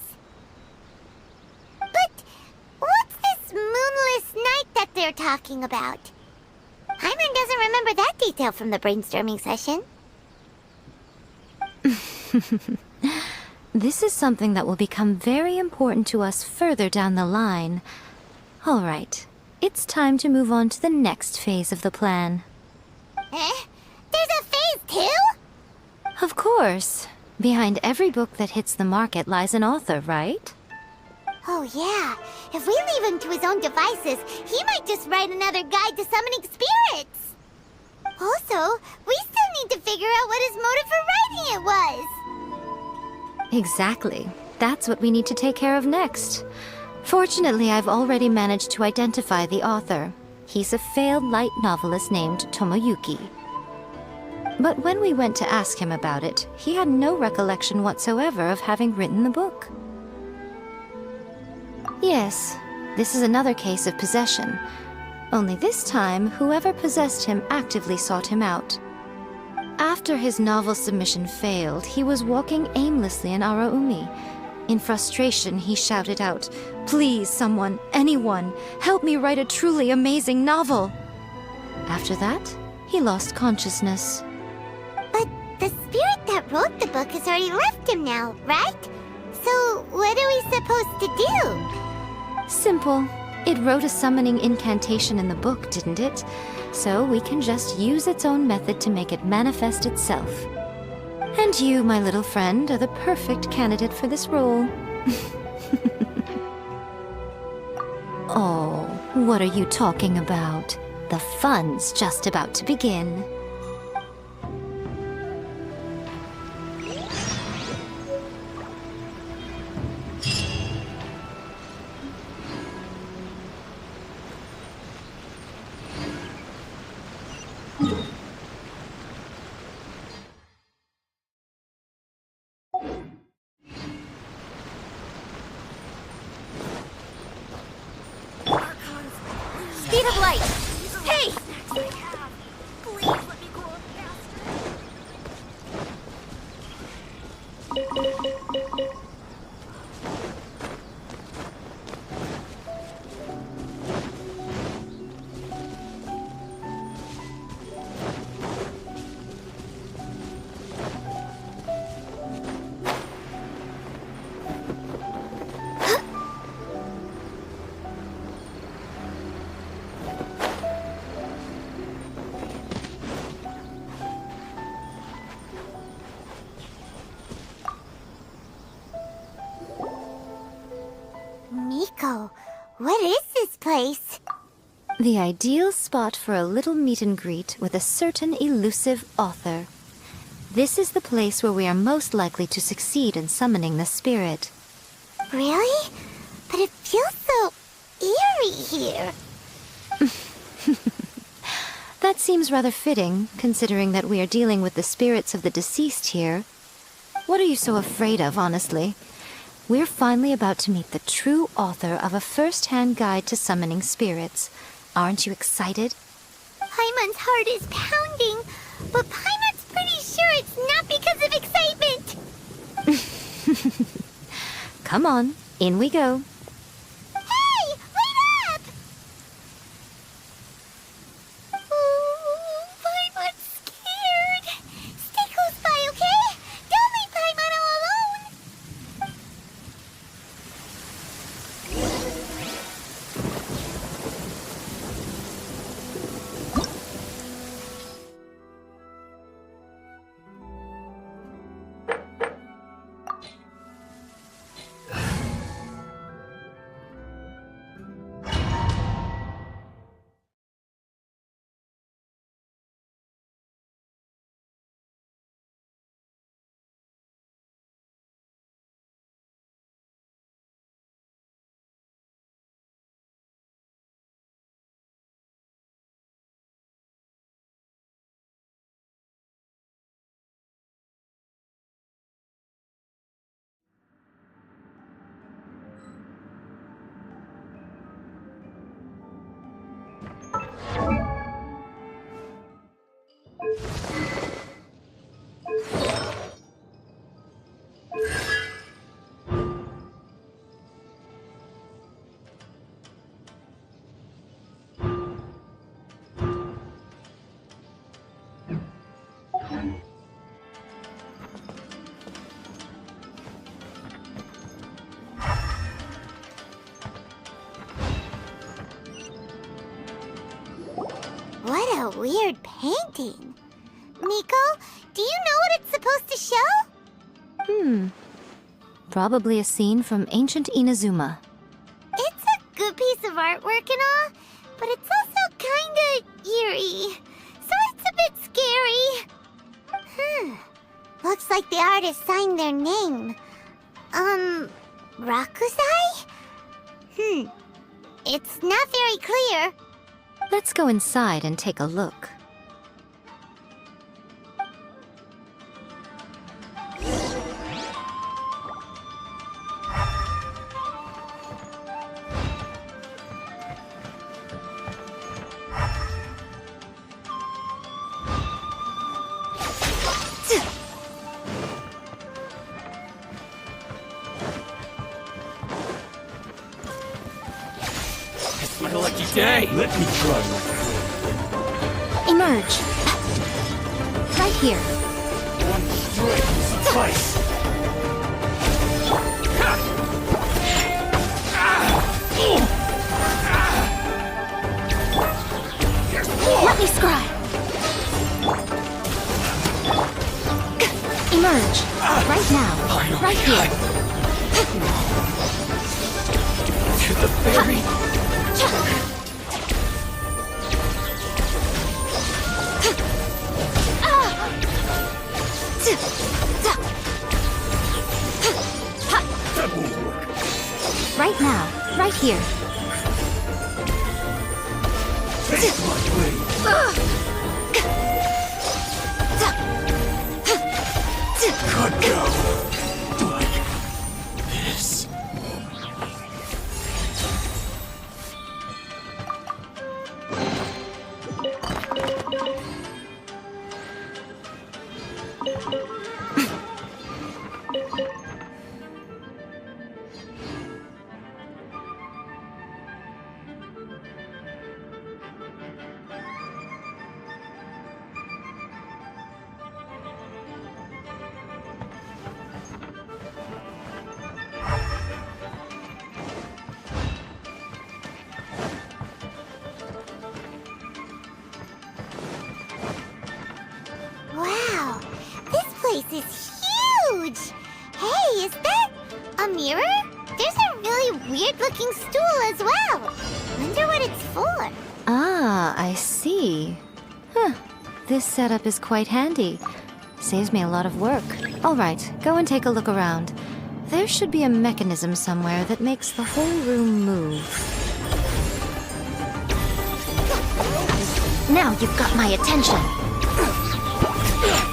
But what's this moonless night that they're talking about? Hyman doesn't remember that detail from the brainstorming session. This is something that will become very important to us further down the line. All right, it's time to move on to the next phase of the plan. Eh? There's a phase 2? Of course. Behind every book that hits the market lies an author, right? Oh yeah, if we leave him to his own devices, he might just write another guide to summoning spirits. Also, we still need to figure out what his motive for writing it was. Exactly. That's what we need to take care of next. Fortunately, I've already managed to identify the author. He's a failed light novelist named Tomoyuki. But when we went to ask him about it, he had no recollection whatsoever of having written the book. Yes, this is another case of possession. Only this time, whoever possessed him actively sought him out. After his novel submission failed, he was walking aimlessly in Araumi. In frustration, he shouted out, "Please, someone, anyone, help me write a truly amazing novel!" After that, he lost consciousness. But the spirit that wrote the book has already left him now, right? So what are we supposed to do? Simple. It wrote a summoning incantation in the book, didn't it? So we can just use its own method to make it manifest itself. And you, my little friend, are the perfect candidate for this role. Oh, what are you talking about? The fun's just about to begin. Speed of light! Hey! Please let me grow up faster. Miko, what is this place? The ideal spot for a little meet and greet with a certain elusive author. This is the place where we are most likely to succeed in summoning the spirit. Really? But it feels so eerie here. That seems rather fitting, considering that we are dealing with the spirits of the deceased here. What are you so afraid of, honestly? We're finally about to meet the true author of a first-hand guide to summoning spirits. Aren't you excited? Paimon's heart is pounding, but Paimon's pretty sure it's not because of excitement. Come on, in we go. Hey, wait up! Ooh, Paimon's scared. Stay close by, okay? Don't leave Paimon all alone. What a weird painting. Miko, do you know what it's supposed to show? Probably a scene from ancient Inazuma. It's a good piece of artwork and all, but it's also kinda eerie. So it's a bit scary. Looks like the artist signed their name. Rakusai? It's not very clear. Let's go inside and take a look. day! Let me try. Emerge. Right here. One strike will suffice. Let me scry. Emerge. Right now. Right here. To the very... Right now. Right here. Could go like this. Wow, this place is huge! Hey, is that a mirror? There's a really weird-looking stool as well. Wonder what it's for. Ah, I see. Huh. This setup is quite handy. Saves me a lot of work. All right, go and take a look around. There should be a mechanism somewhere that makes the whole room move. Now you've got my attention.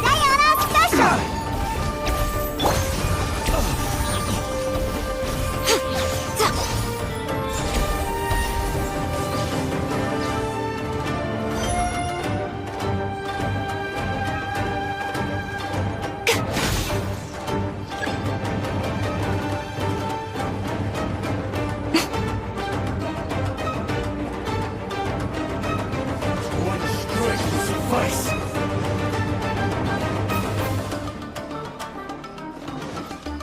Diana Special! One strike will suffice.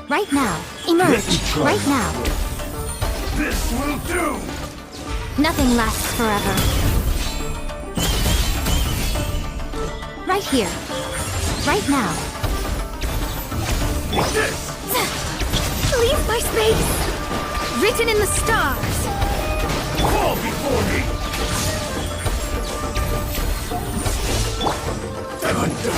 Right now. Emerge. Right now. This will do. Nothing lasts forever. Right here. Right now. This. Leave my space! Written in the stars! Fall before me. Thunder.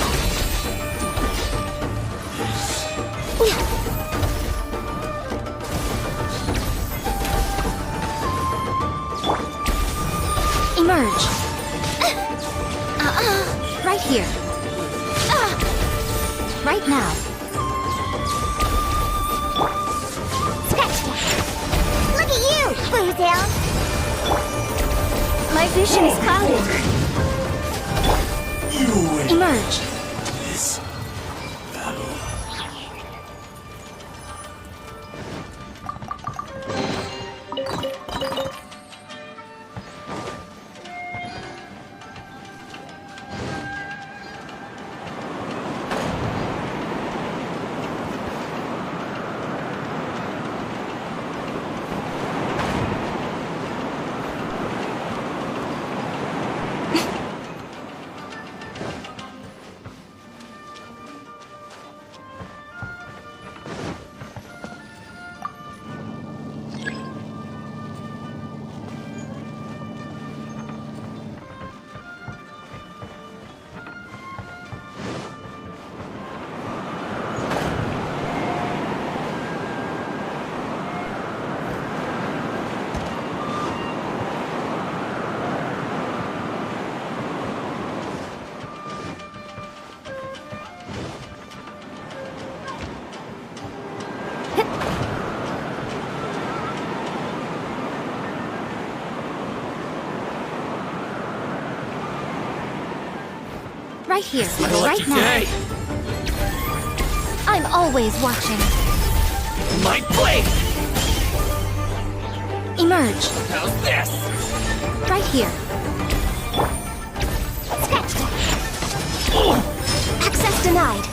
Emerge. Right here. Right now. Scratch that. Look at you, Bootail. My vision is clouded. You win Emerge. this battle. Right here. Right now. I'm always watching. My blade! Emerge. How's this? Right here. Scratched. Access denied.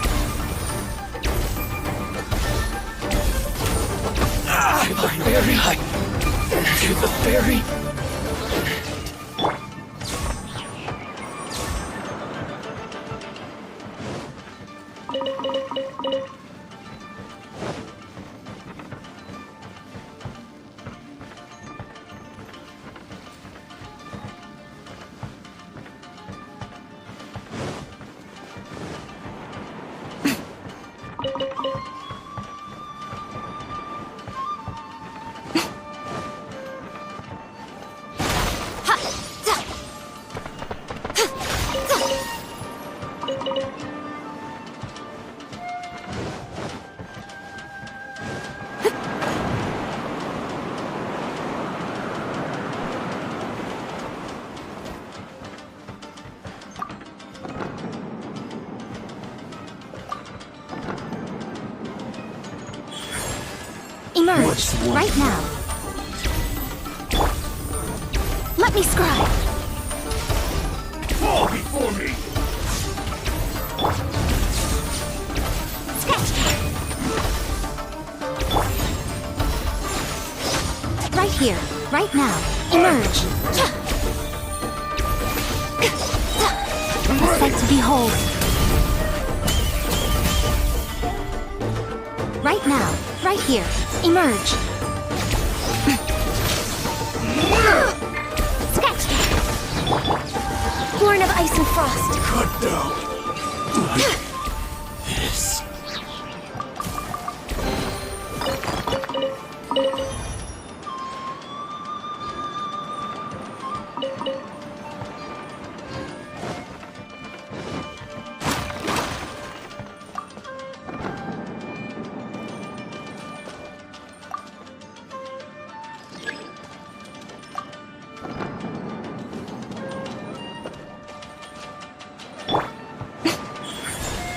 To the ferry. To the ferry. Emerge right now. Let me scribe. Fall before me! Right here, right now. Emerge. A sight to behold. Right now, right here. Emerge. Scratched. Born of ice and frost. Cut down. This.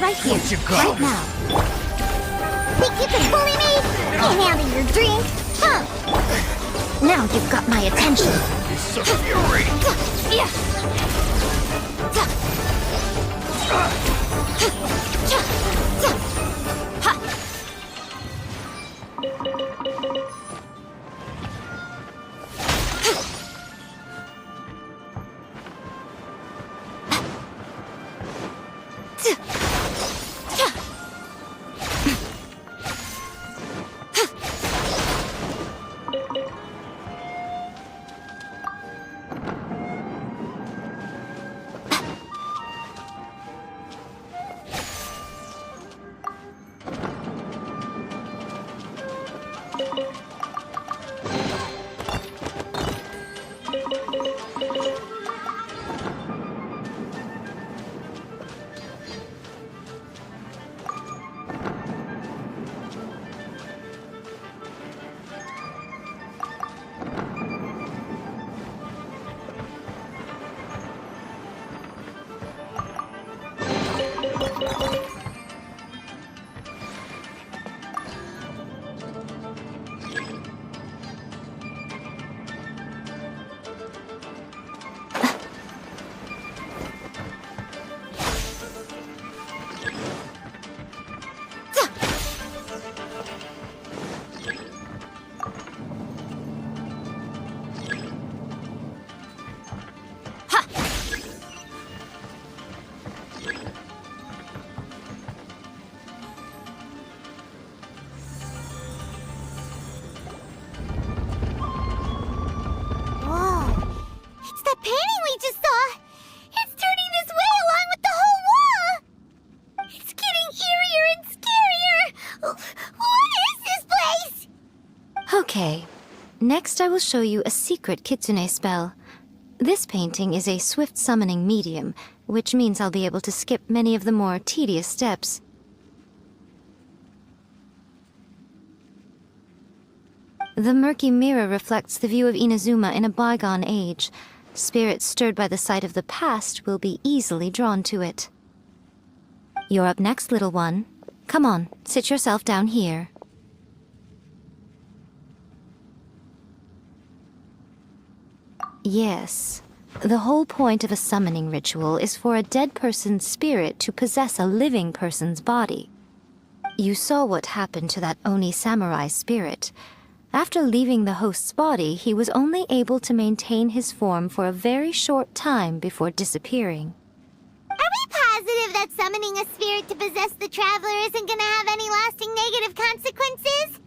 Right here, right now. Think you can bully me? Can't handle your drink? Huh? Now you've got my attention. It's a fury! Whoa. It's the painting we just saw. It's turning this way along with the whole wall. It's getting eerier and scarier. What is this place? Okay. Next I will show you a secret kitsune spell. This painting is a swift summoning medium, which means I'll be able to skip many of the more tedious steps. The murky mirror reflects the view of Inazuma in a bygone age. Spirits stirred by the sight of the past will be easily drawn to it. You're up next, little one. Come on, sit yourself down here. Yes. The whole point of a summoning ritual is for a dead person's spirit to possess a living person's body. You saw what happened to that Oni samurai spirit. After leaving the host's body, he was only able to maintain his form for a very short time before disappearing. Are we positive that summoning a spirit to possess the traveler isn't gonna have any lasting negative consequences?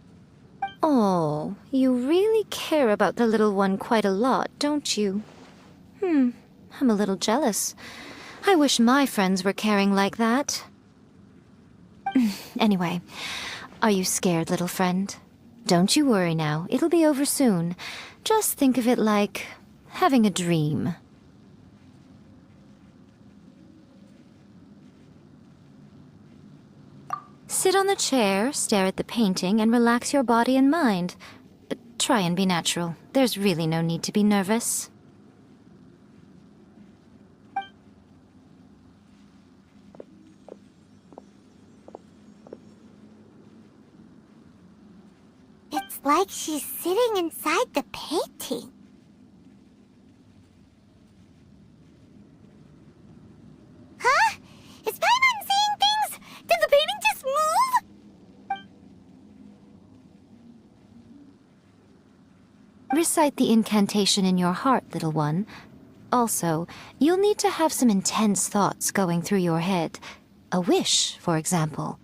Oh, you really care about the little one quite a lot, don't you? I'm a little jealous. I wish my friends were caring like that. Anyway, are you scared, little friend? Don't you worry now, it'll be over soon. Just think of it like having a dream. Sit on the chair, stare at the painting, and relax your body and mind. Try and be natural. There's really no need to be nervous. It's like she's sitting inside the painting. Huh? Is Paimon seeing things? Did the painting just move? Recite the incantation in your heart, little one. Also, you'll need to have some intense thoughts going through your head. A wish, for example.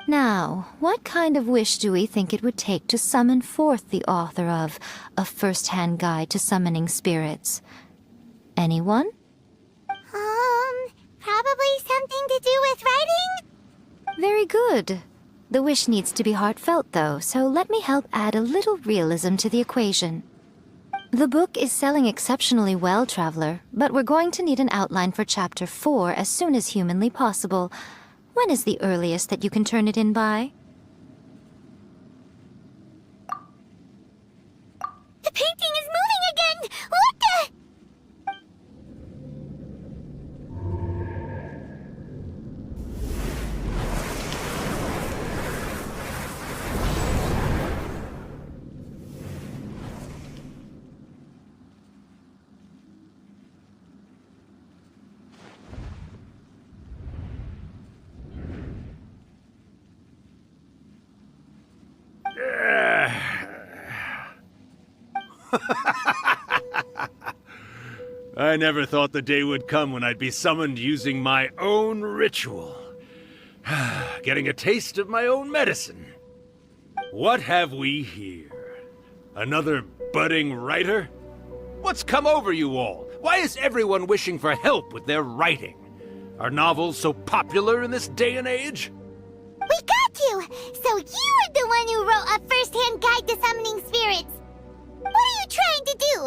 Now, what kind of wish do we think it would take to summon forth the author of A First-Hand Guide to Summoning Spirits? Anyone? Probably something to do with writing? Very good. The wish needs to be heartfelt, though, so let me help add a little realism to the equation. The book is selling exceptionally well, Traveler, but we're going to need an outline for Chapter 4 as soon as humanly possible. When is the earliest that you can turn it in by? The painting is moving again! What the... I never thought the day would come when I'd be summoned using my own ritual. Getting a taste of my own medicine. What have we here? Another budding writer? What's come over you all? Why is everyone wishing for help with their writing? Are novels so popular in this day and age? We got you! So you are the one who wrote A First-Hand Guide to Summoning Spirits! What are you trying to do,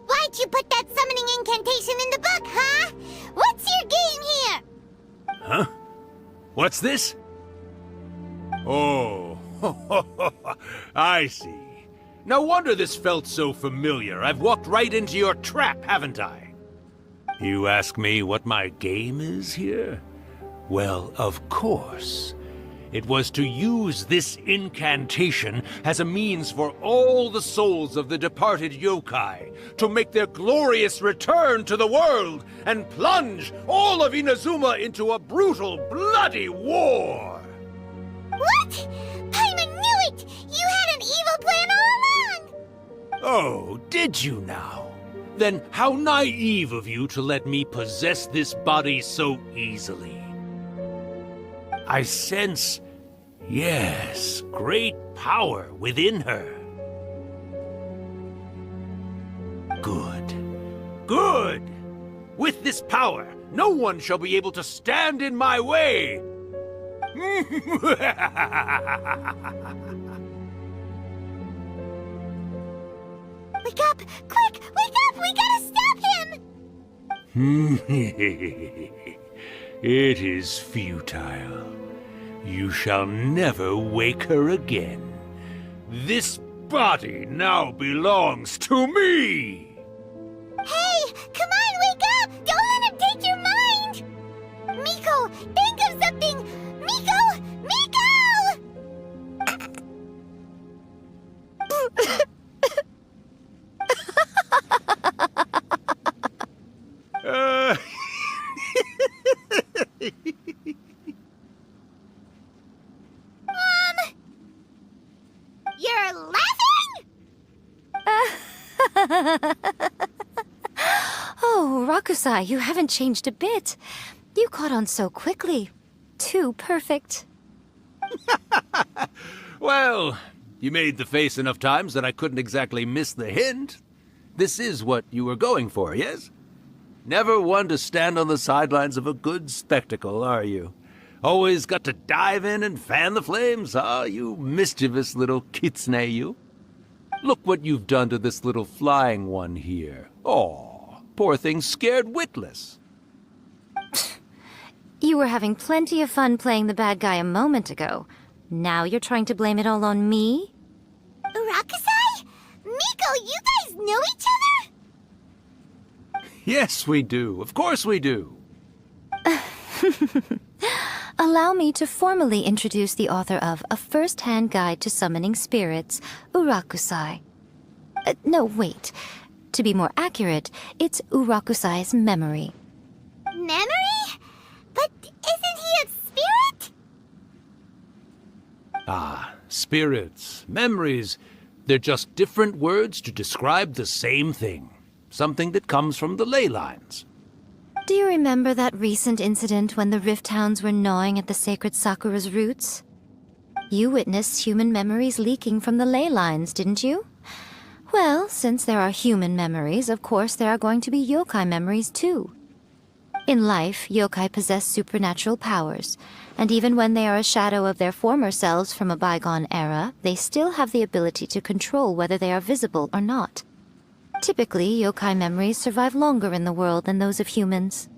Why'd you put that summoning incantation in the book, huh? What's your game here? Huh? What's this? Oh, I see. No wonder this felt so familiar. I've walked right into your trap, haven't I? You ask me what my game is here? Well, of course. It was to use this incantation as a means for all the souls of the departed yokai to make their glorious return to the world and plunge all of Inazuma into a brutal, bloody war! What? Paimon knew it! You had an evil plan all along! Oh, did you now? Then how naive of you to let me possess this body so easily. I sense, yes, great power within her. Good. Good! With this power, no one shall be able to stand in my way! Wake up! Quick! Wake up! We gotta stop him! It is futile. You shall never wake her again. This body now belongs to me! Hey! Come on, wake up! Don't let him take your mind! Miko, think of something! Miko! Miko! Urakusai, you haven't changed a bit. You caught on so quickly. Too perfect. Well, you made the face enough times that I couldn't exactly miss the hint. This is what you were going for, yes? Never one to stand on the sidelines of a good spectacle, are you? Always got to dive in and fan the flames, huh? You mischievous little kitsune, you. Look what you've done to this little flying one here. Aw, poor thing scared witless. You were having plenty of fun playing the bad guy a moment ago. Now you're trying to blame it all on me? Urakusai? Miko, you guys know each other? Yes, we do. Of course we do. Allow me to formally introduce the author of A First-Hand Guide to Summoning Spirits, Urakusai. No, wait. To be more accurate, it's Urakusai's memory. Memory? But isn't he a spirit? Ah, spirits, memories. They're just different words to describe the same thing. Something that comes from the ley lines. Do you remember that recent incident when the Rift Hounds were gnawing at the sacred Sakura's roots? You witnessed human memories leaking from the ley lines, didn't you? Well, since there are human memories, of course there are going to be yokai memories too. In life, yokai possess supernatural powers, and even when they are a shadow of their former selves from a bygone era, they still have the ability to control whether they are visible or not. Typically, yokai memories survive longer in the world than those of humans.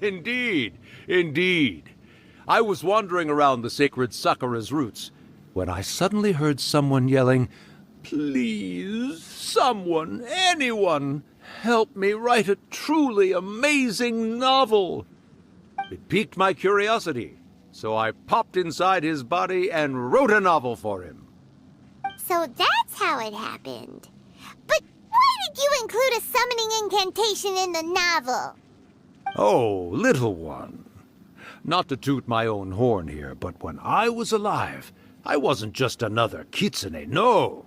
Indeed, indeed. I was wandering around the sacred Sakura's roots when I suddenly heard someone yelling, "Please, someone, anyone, help me write a truly amazing novel." It piqued my curiosity, so I popped inside his body and wrote a novel for him. So that's how it happened. But why did you include a summoning incantation in the novel? Oh, little one. Not to toot my own horn here, but when I was alive, I wasn't just another kitsune, no.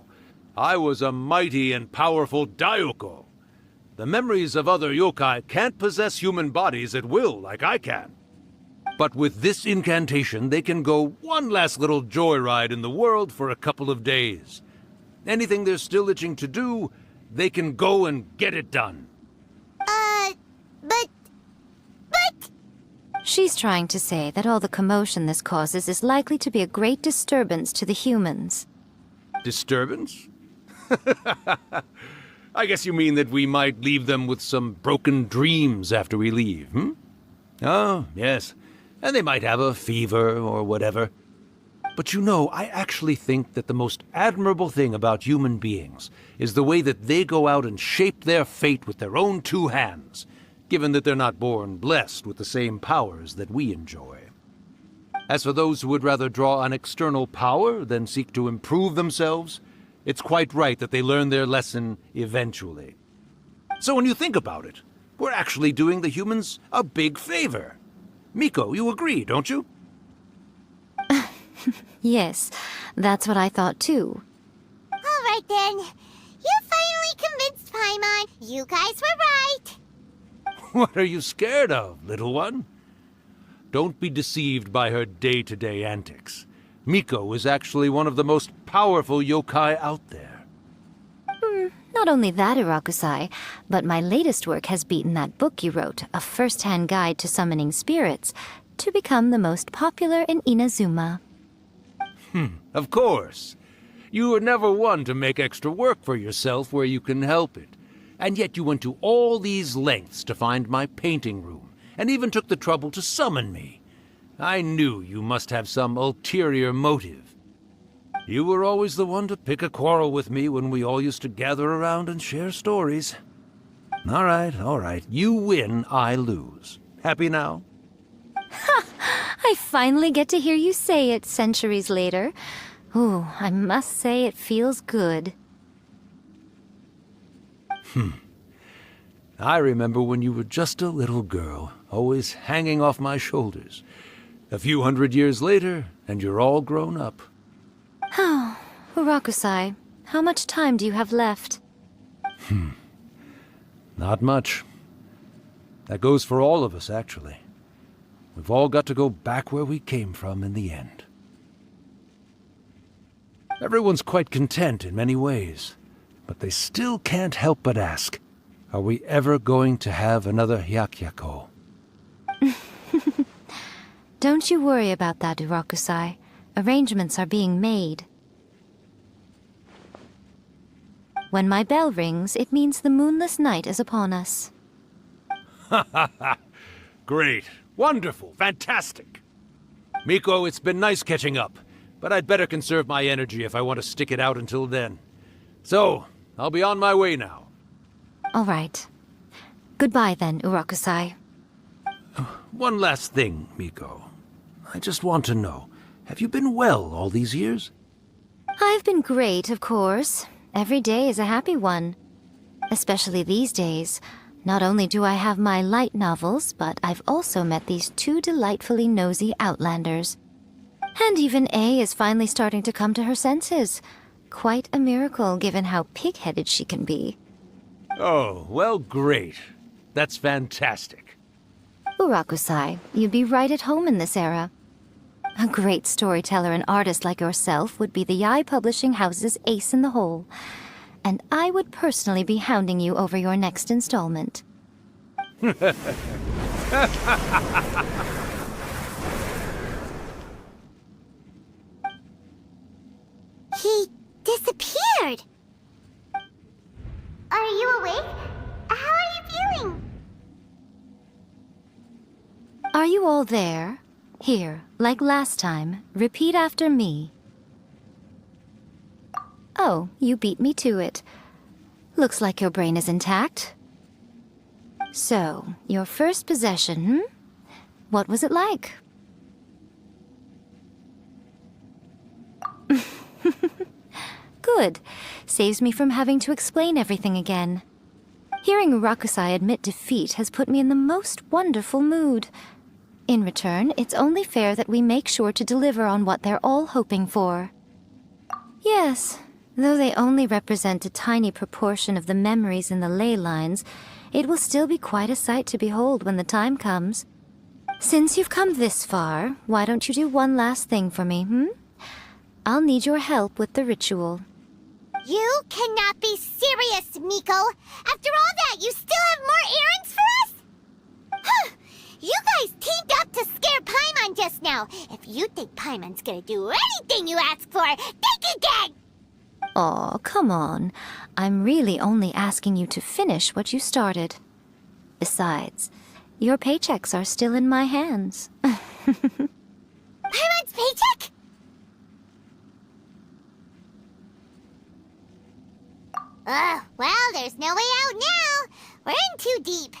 I was a mighty and powerful Daiyoko. The memories of other yokai can't possess human bodies at will like I can. But with this incantation, they can go one last little joyride in the world for a couple of days. Anything they're still itching to do, they can go and get it done. But... She's trying to say that all the commotion this causes is likely to be a great disturbance to the humans. Disturbance? I guess you mean that we might leave them with some broken dreams after we leave, hmm? Oh, yes. And they might have a fever or whatever. But you know, I actually think that the most admirable thing about human beings is the way that they go out and shape their fate with their own two hands, given that they're not born blessed with the same powers that we enjoy. As for those who would rather draw on external power than seek to improve themselves, it's quite right that they learn their lesson eventually. So when you think about it, we're actually doing the humans a big favor. Miko, you agree, don't you? Yes, that's what I thought too. All right then. You finally convinced Paimon. You guys were right. What are you scared of, little one? Don't be deceived by her day-to-day antics. Miko is actually one of the most powerful yokai out there. Not only that, Urakusai, but my latest work has beaten that book you wrote, A First-Hand Guide to Summoning Spirits, to become the most popular in Inazuma. Of course. You were never one to make extra work for yourself where you can help it. And yet you went to all these lengths to find my painting room, and even took the trouble to summon me. I knew you must have some ulterior motive. You were always the one to pick a quarrel with me when we all used to gather around and share stories. All right. You win, I lose. Happy now? I finally get to hear you say it centuries later. Ooh, I must say it feels good. I remember when you were just a little girl, always hanging off my shoulders. A few hundred years later, and you're all grown up. Oh, Urakusai, how much time do you have left? Not much. That goes for all of us, actually. We've all got to go back where we came from in the end. Everyone's quite content in many ways, but they still can't help but ask, are we ever going to have another Hyakyako? Don't you worry about that, Urakusai. Arrangements are being made. When my bell rings, it means the moonless night is upon us. Ha ha ha! Great. Wonderful. Fantastic. Miko, it's been nice catching up, but I'd better conserve my energy if I want to stick it out until then. So, I'll be on my way now. All right. Goodbye then, Urakusai. One last thing, Miko. I just want to know, have you been well all these years? I've been great, of course. Every day is a happy one. Especially these days. Not only do I have my light novels, but I've also met these two delightfully nosy outlanders. And even A is finally starting to come to her senses. Quite a miracle, given how pig-headed she can be. Oh, well, great. That's fantastic. Urakusai, you'd be right at home in this era. A great storyteller and artist like yourself would be the Yae Publishing House's ace in the hole. And I would personally be hounding you over your next installment. He disappeared! Are you awake? How are you feeling? Are you all there? Here, like last time, repeat after me. Oh, you beat me to it. Looks like your brain is intact. So, your first possession, What was it like? Good. Saves me from having to explain everything again. Hearing Urakusai admit defeat has put me in the most wonderful mood. In return, it's only fair that we make sure to deliver on what they're all hoping for. Yes, though they only represent a tiny proportion of the memories in the ley lines, it will still be quite a sight to behold when the time comes. Since you've come this far, why don't you do one last thing for me, I'll need your help with the ritual. You cannot be serious, Miko! After all that, you still have more errands for us? Huh! You guys teamed up to scare Paimon just now. If you think Paimon's gonna do anything you ask for, think again! Aw, come on. I'm really only asking you to finish what you started. Besides, your paychecks are still in my hands. Paimon's paycheck? Well, there's no way out now. We're in too deep.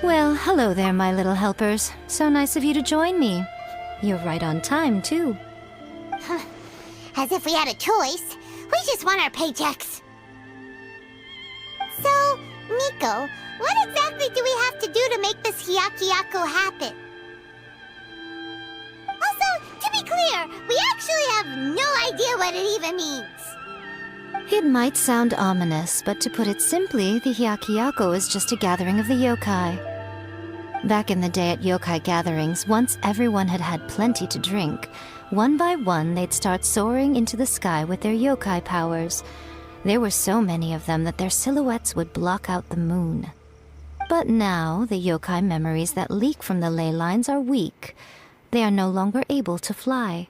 Well, hello there, my little helpers. So nice of you to join me. You're right on time, too. As if we had a choice. We just want our paychecks. So, Nico, what exactly do we have to do to make this Hyakyako happen? Also, to be clear, we actually have no idea what it even means. It might sound ominous, but to put it simply, the Hyakyako is just a gathering of the yokai. Back in the day at yokai gatherings, once everyone had had plenty to drink, one by one they'd start soaring into the sky with their yokai powers. There were so many of them that their silhouettes would block out the moon. But now, the yokai memories that leak from the ley lines are weak. They are no longer able to fly.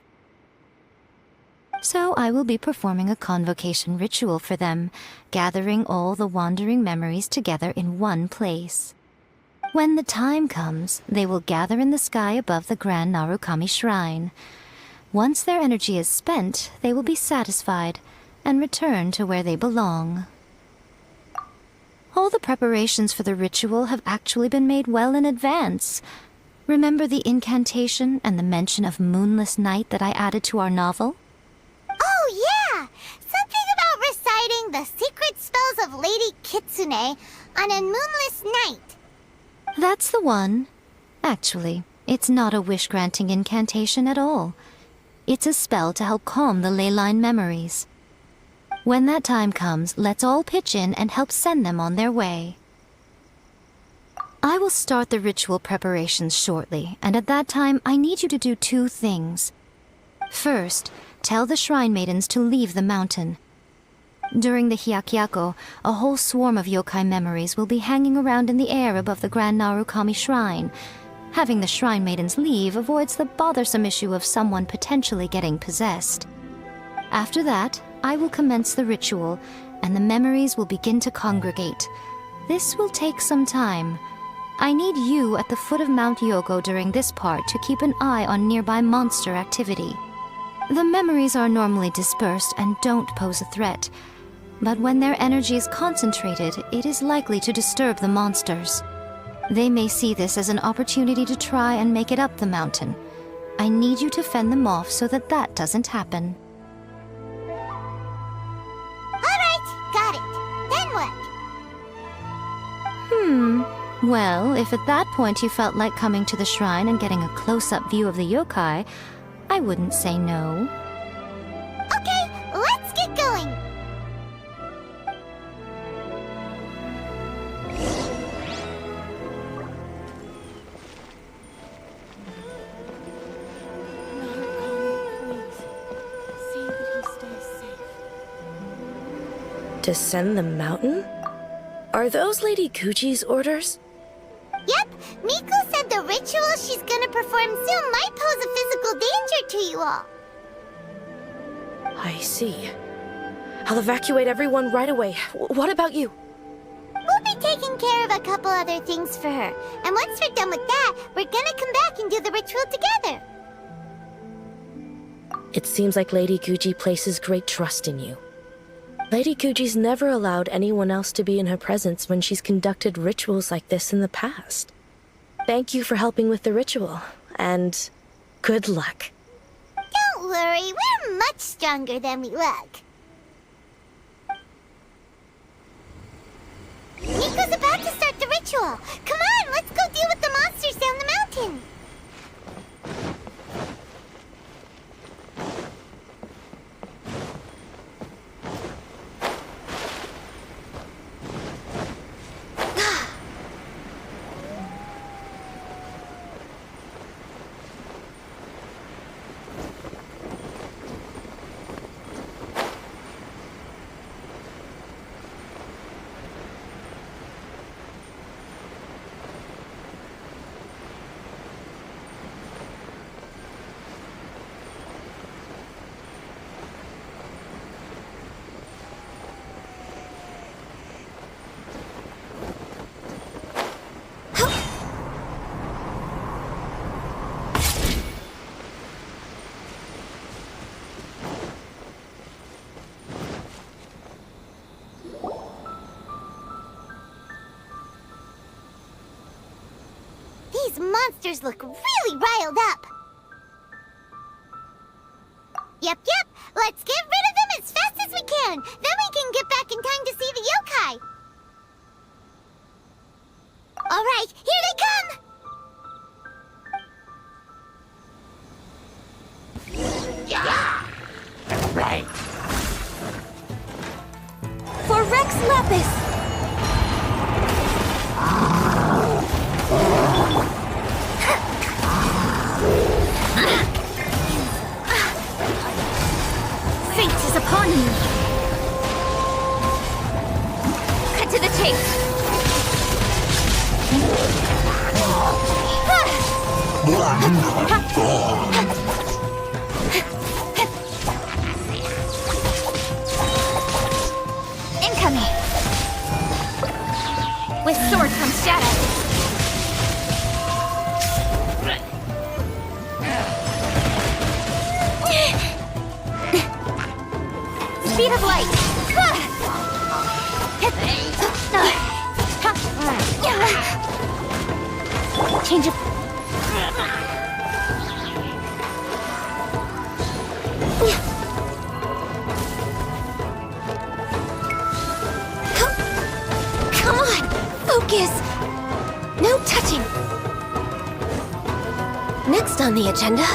So I will be performing a convocation ritual for them, gathering all the wandering memories together in one place. When the time comes, they will gather in the sky above the Grand Narukami Shrine. Once their energy is spent, they will be satisfied and return to where they belong. All the preparations for the ritual have actually been made well in advance. Remember the incantation and the mention of moonless night that I added to our novel? Oh, yeah! Something about reciting the secret spells of Lady Kitsune on a moonless night. That's the one. Actually, it's not a wish-granting incantation at all. It's a spell to help calm the ley line memories. When that time comes, let's all pitch in and help send them on their way. I will start the ritual preparations shortly, and at that time, I need you to do two things. First, tell the shrine maidens to leave the mountain. During the Hyakyako, a whole swarm of yokai memories will be hanging around in the air above the Grand Narukami Shrine. Having the shrine maidens leave avoids the bothersome issue of someone potentially getting possessed. After that, I will commence the ritual, and the memories will begin to congregate. This will take some time. I need you at the foot of Mount Yogo during this part to keep an eye on nearby monster activity. The memories are normally dispersed and don't pose a threat, but when their energy is concentrated, it is likely to disturb the monsters. They may see this as an opportunity to try and make it up the mountain. I need you to fend them off so that that doesn't happen. Alright, got it. Then what? Well, if at that point you felt like coming to the shrine and getting a close-up view of the yokai, I wouldn't say no. Okay, let's get going! Descend the mountain? Are those Lady Kuji's orders? Yep, Miku said the ritual she's gonna perform soon might pose a physical danger to you all. I see. I'll evacuate everyone right away. What about you? We'll be taking care of a couple other things for her. And once we're done with that, we're gonna come back and do the ritual together. It seems like Lady Kuji places great trust in you. Lady Kuji's never allowed anyone else to be in her presence when she's conducted rituals like this in the past. Thank you for helping with the ritual, and good luck. Don't worry, we're much stronger than we look. Nico's about to start the ritual. Come on, let's go deal with the monsters down the mountain. These monsters look really riled up. Yep. Let's get rid of them as fast as we can. Then we can get back in time to see the yokai. All right, here they come. Yeah! Right. For Rex Lapis! Fate is upon you! Cut to the chase! Incoming! With sword comes shadow! Speed of light! Change of... Come on! Focus! No touching! Next on the agenda...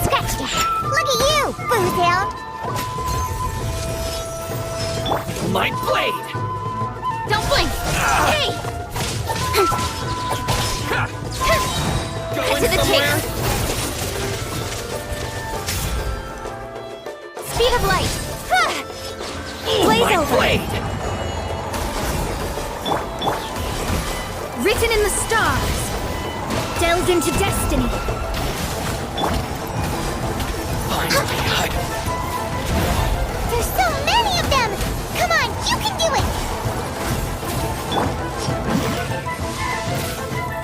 Scratch that! Look at you, Boozle! My blade! Don't blink! Hey! Cut to the chase! Speed of light! Blaze over! Blade! Written in the stars! Delve into destiny! There's so many of them! Come on, you can do it!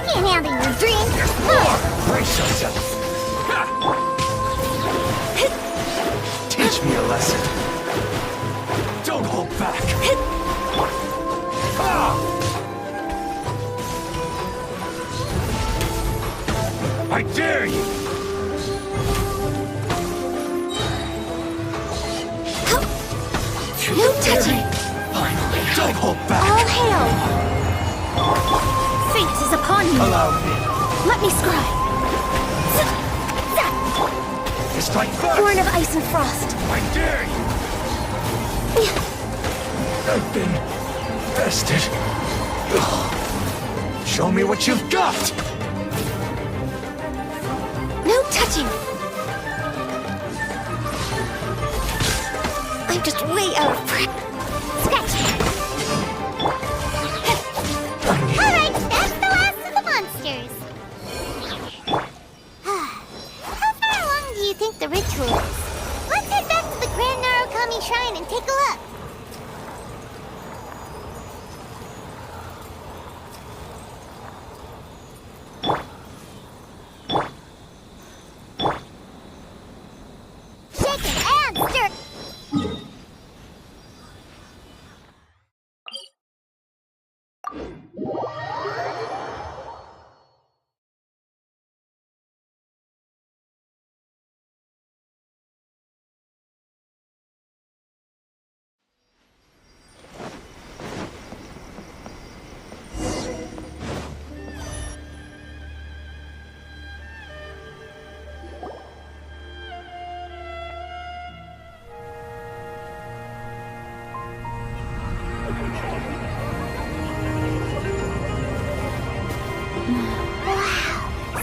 Can't handle your drink! Brace yourself. Teach me a lesson. Don't hold back. I dare you. No touching! Finally, don't hold back. All hail! Fate is upon you! Allow me. Let me scry! Strike first. Born of ice and frost! I dare you. I've been bested. Show me what you've got. No touching! I'm just way out of breath. Scratch that! Alright, that's the last of the monsters. How far along do you think the ritual is? Let's head back to the Grand Narukami Shrine and take a look. Shake it and stir.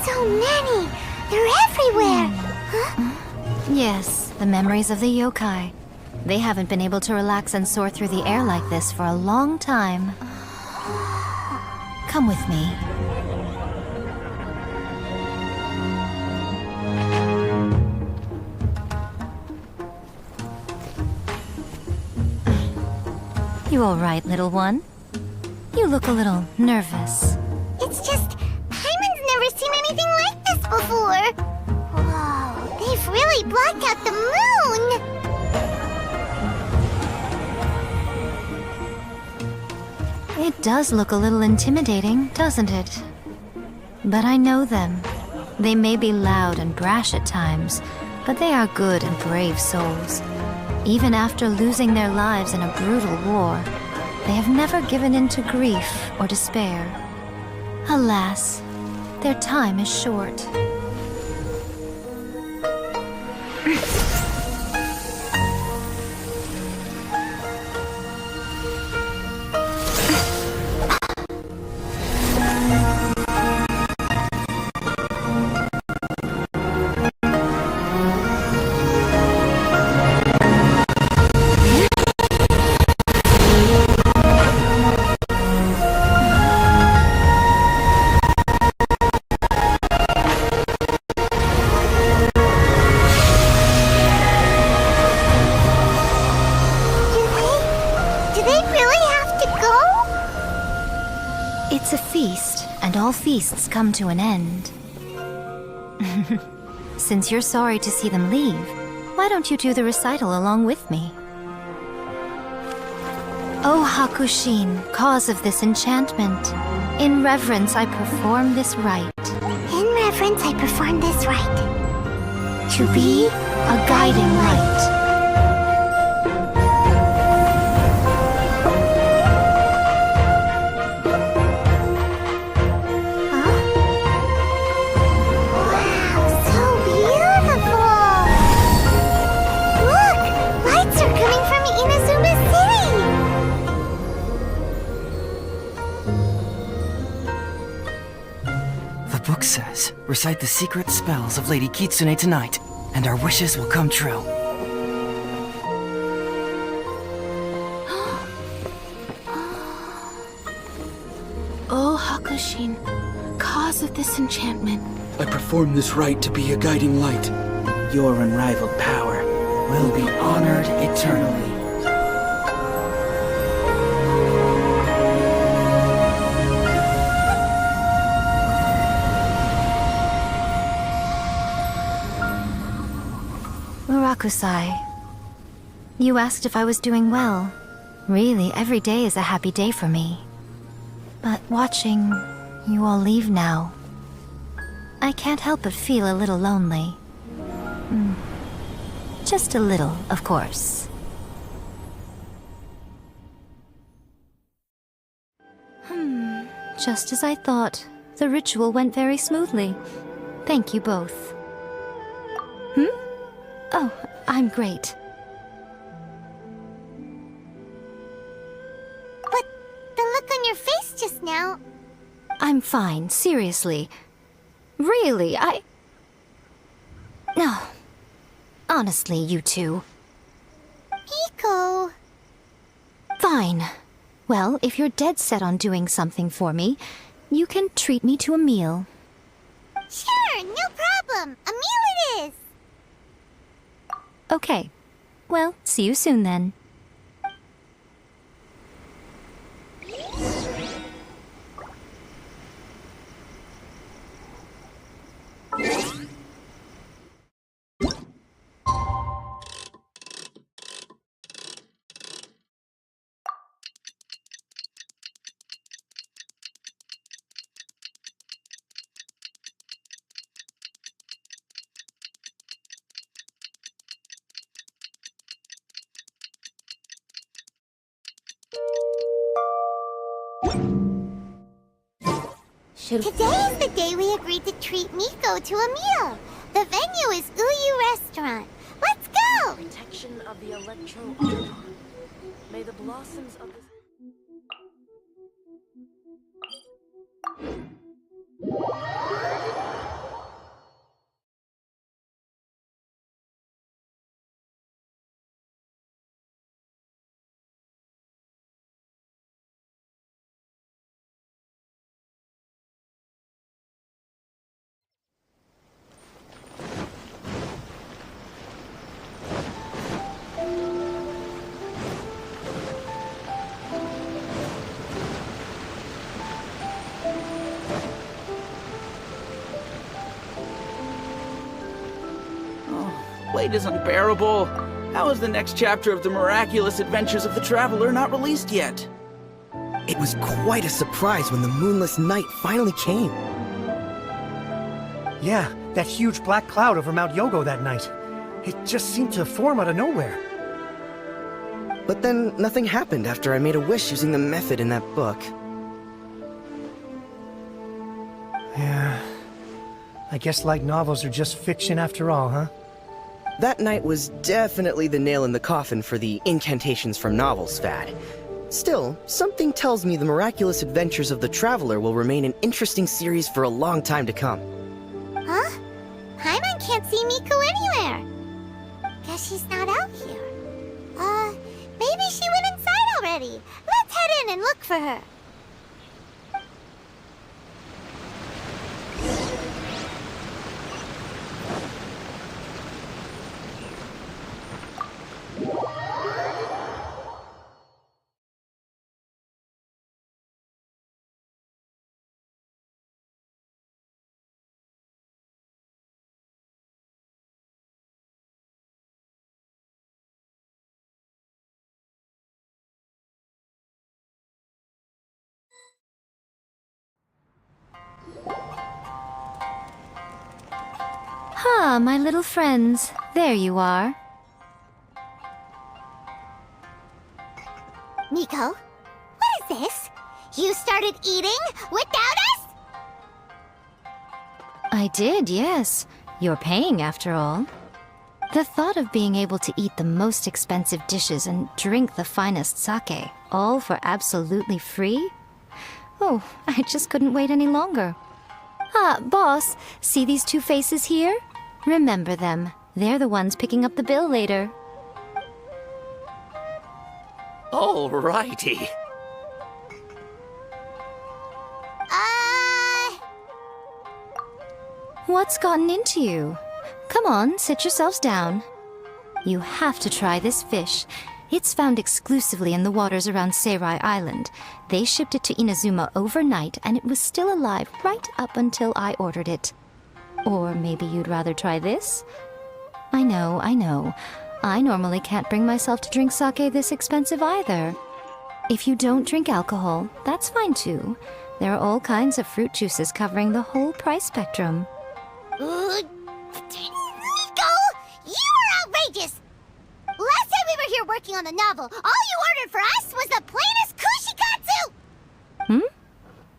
So many! They're everywhere! Huh? Yes, the memories of the yokai. They haven't been able to relax and soar through the air like this for a long time. Come with me. You all right, little one? You look a little nervous. It's just, Paimon's never seen anything like this before. Whoa, they've really blocked out the moon! It does look a little intimidating, doesn't it? But I know them. They may be loud and brash at times, but they are good and brave souls. Even after losing their lives in a brutal war, they have never given in to grief or despair. Alas, their time is short. Do they really have to go? It's a feast, and all feasts come to an end. Since you're sorry to see them leave, why don't you do the recital along with me? O Hakushin, cause of this enchantment, in reverence I perform this rite. In reverence, I perform this rite. To be a guiding light. Wow, so beautiful! Look! Lights are coming from Inazuma City! The book says, recite the secret spells of Lady Kitsune tonight, and our wishes will come true. O Hakushin, cause of this enchantment. I perform this rite to be a guiding light. Your unrivaled power Will be honored eternally. Murakusai, you asked if I was doing well. Really, every day is a happy day for me. But watching you all leave now, I can't help but feel a little lonely. Just a little, of course. Just as I thought. The ritual went very smoothly. Thank you both. Oh, I'm great. But the look on your face just now... I'm fine, seriously. Really, No. Honestly, you two. Pico... Fine. Well, if you're dead set on doing something for me, you can treat me to a meal. Sure, no problem. A meal it is. Okay. Well, see you soon then. Today is the day we agreed to treat Miko to a meal. The venue is Uyu Restaurant. Let's go! Protection of the Electro Archon. May the blossoms of the... Wait is unbearable. How is the next chapter of the miraculous adventures of the Traveler not released yet? It was quite a surprise when the moonless night finally came. Yeah, that huge black cloud over Mount Yogo that night. It just seemed to form out of nowhere. But then nothing happened after I made a wish using the method in that book. Yeah. I guess light novels are just fiction after all, huh? That night was definitely the nail in the coffin for the incantations from novels fad. Still, something tells me the miraculous adventures of the Traveler will remain an interesting series for a long time to come. Huh? Paimon can't see Miko anywhere. Guess she's not out here. Maybe she went inside already. Let's head in and look for her. Ah, my little friends. There you are. Miko, what is this? You started eating without us? I did, yes. You're paying, after all. The thought of being able to eat the most expensive dishes and drink the finest sake, all for absolutely free? Oh, I just couldn't wait any longer. Ah, boss, see these two faces here? Remember them. They're the ones picking up the bill later. Alrighty. What's gotten into you? Come on, sit yourselves down. You have to try this fish. It's found exclusively in the waters around Seirai Island. They shipped it to Inazuma overnight, and it was still alive right up until I ordered it. Or maybe you'd rather try this? I know. I normally can't bring myself to drink sake this expensive either. If you don't drink alcohol, that's fine too. There are all kinds of fruit juices covering the whole price spectrum. Nico! You are outrageous! Last time we were here working on the novel, all you ordered for us was the plainest kushikatsu!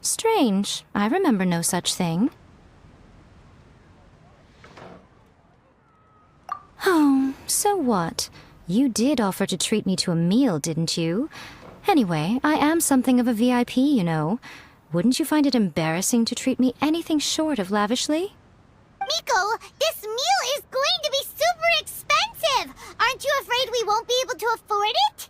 Strange. I remember no such thing. Oh, so what? You did offer to treat me to a meal, didn't you? Anyway, I am something of a VIP, you know. Wouldn't you find it embarrassing to treat me anything short of lavishly? Miko, this meal is going to be super expensive! Aren't you afraid we won't be able to afford it?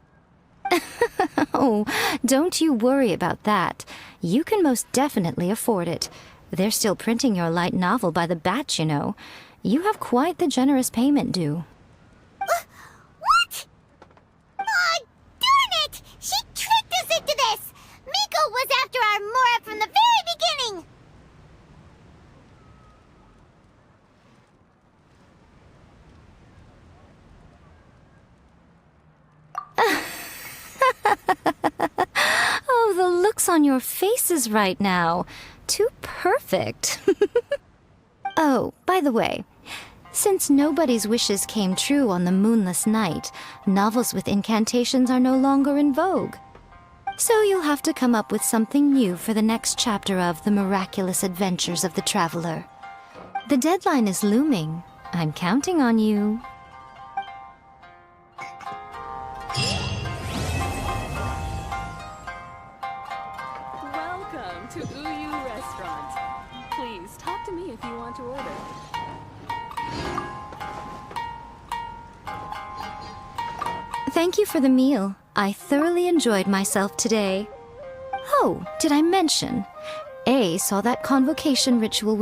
Oh, don't you worry about that. You can most definitely afford it. They're still printing your light novel by the batch, you know. You have quite the generous payment due. What? Aw, darn it! She tricked us into this! Miko was after our Mora from the very beginning! Oh, the looks on your faces right now. Too perfect. Oh, by the way, since nobody's wishes came true on the moonless night, novels with incantations are no longer in vogue. So you'll have to come up with something new for the next chapter of The Miraculous Adventures of the Traveler. The deadline is looming. I'm counting on you. Welcome to Uyu Restaurant. Please talk to me if you want to order. Thank you for the meal. I thoroughly enjoyed myself today. Oh, did I mention? A saw that convocation ritual we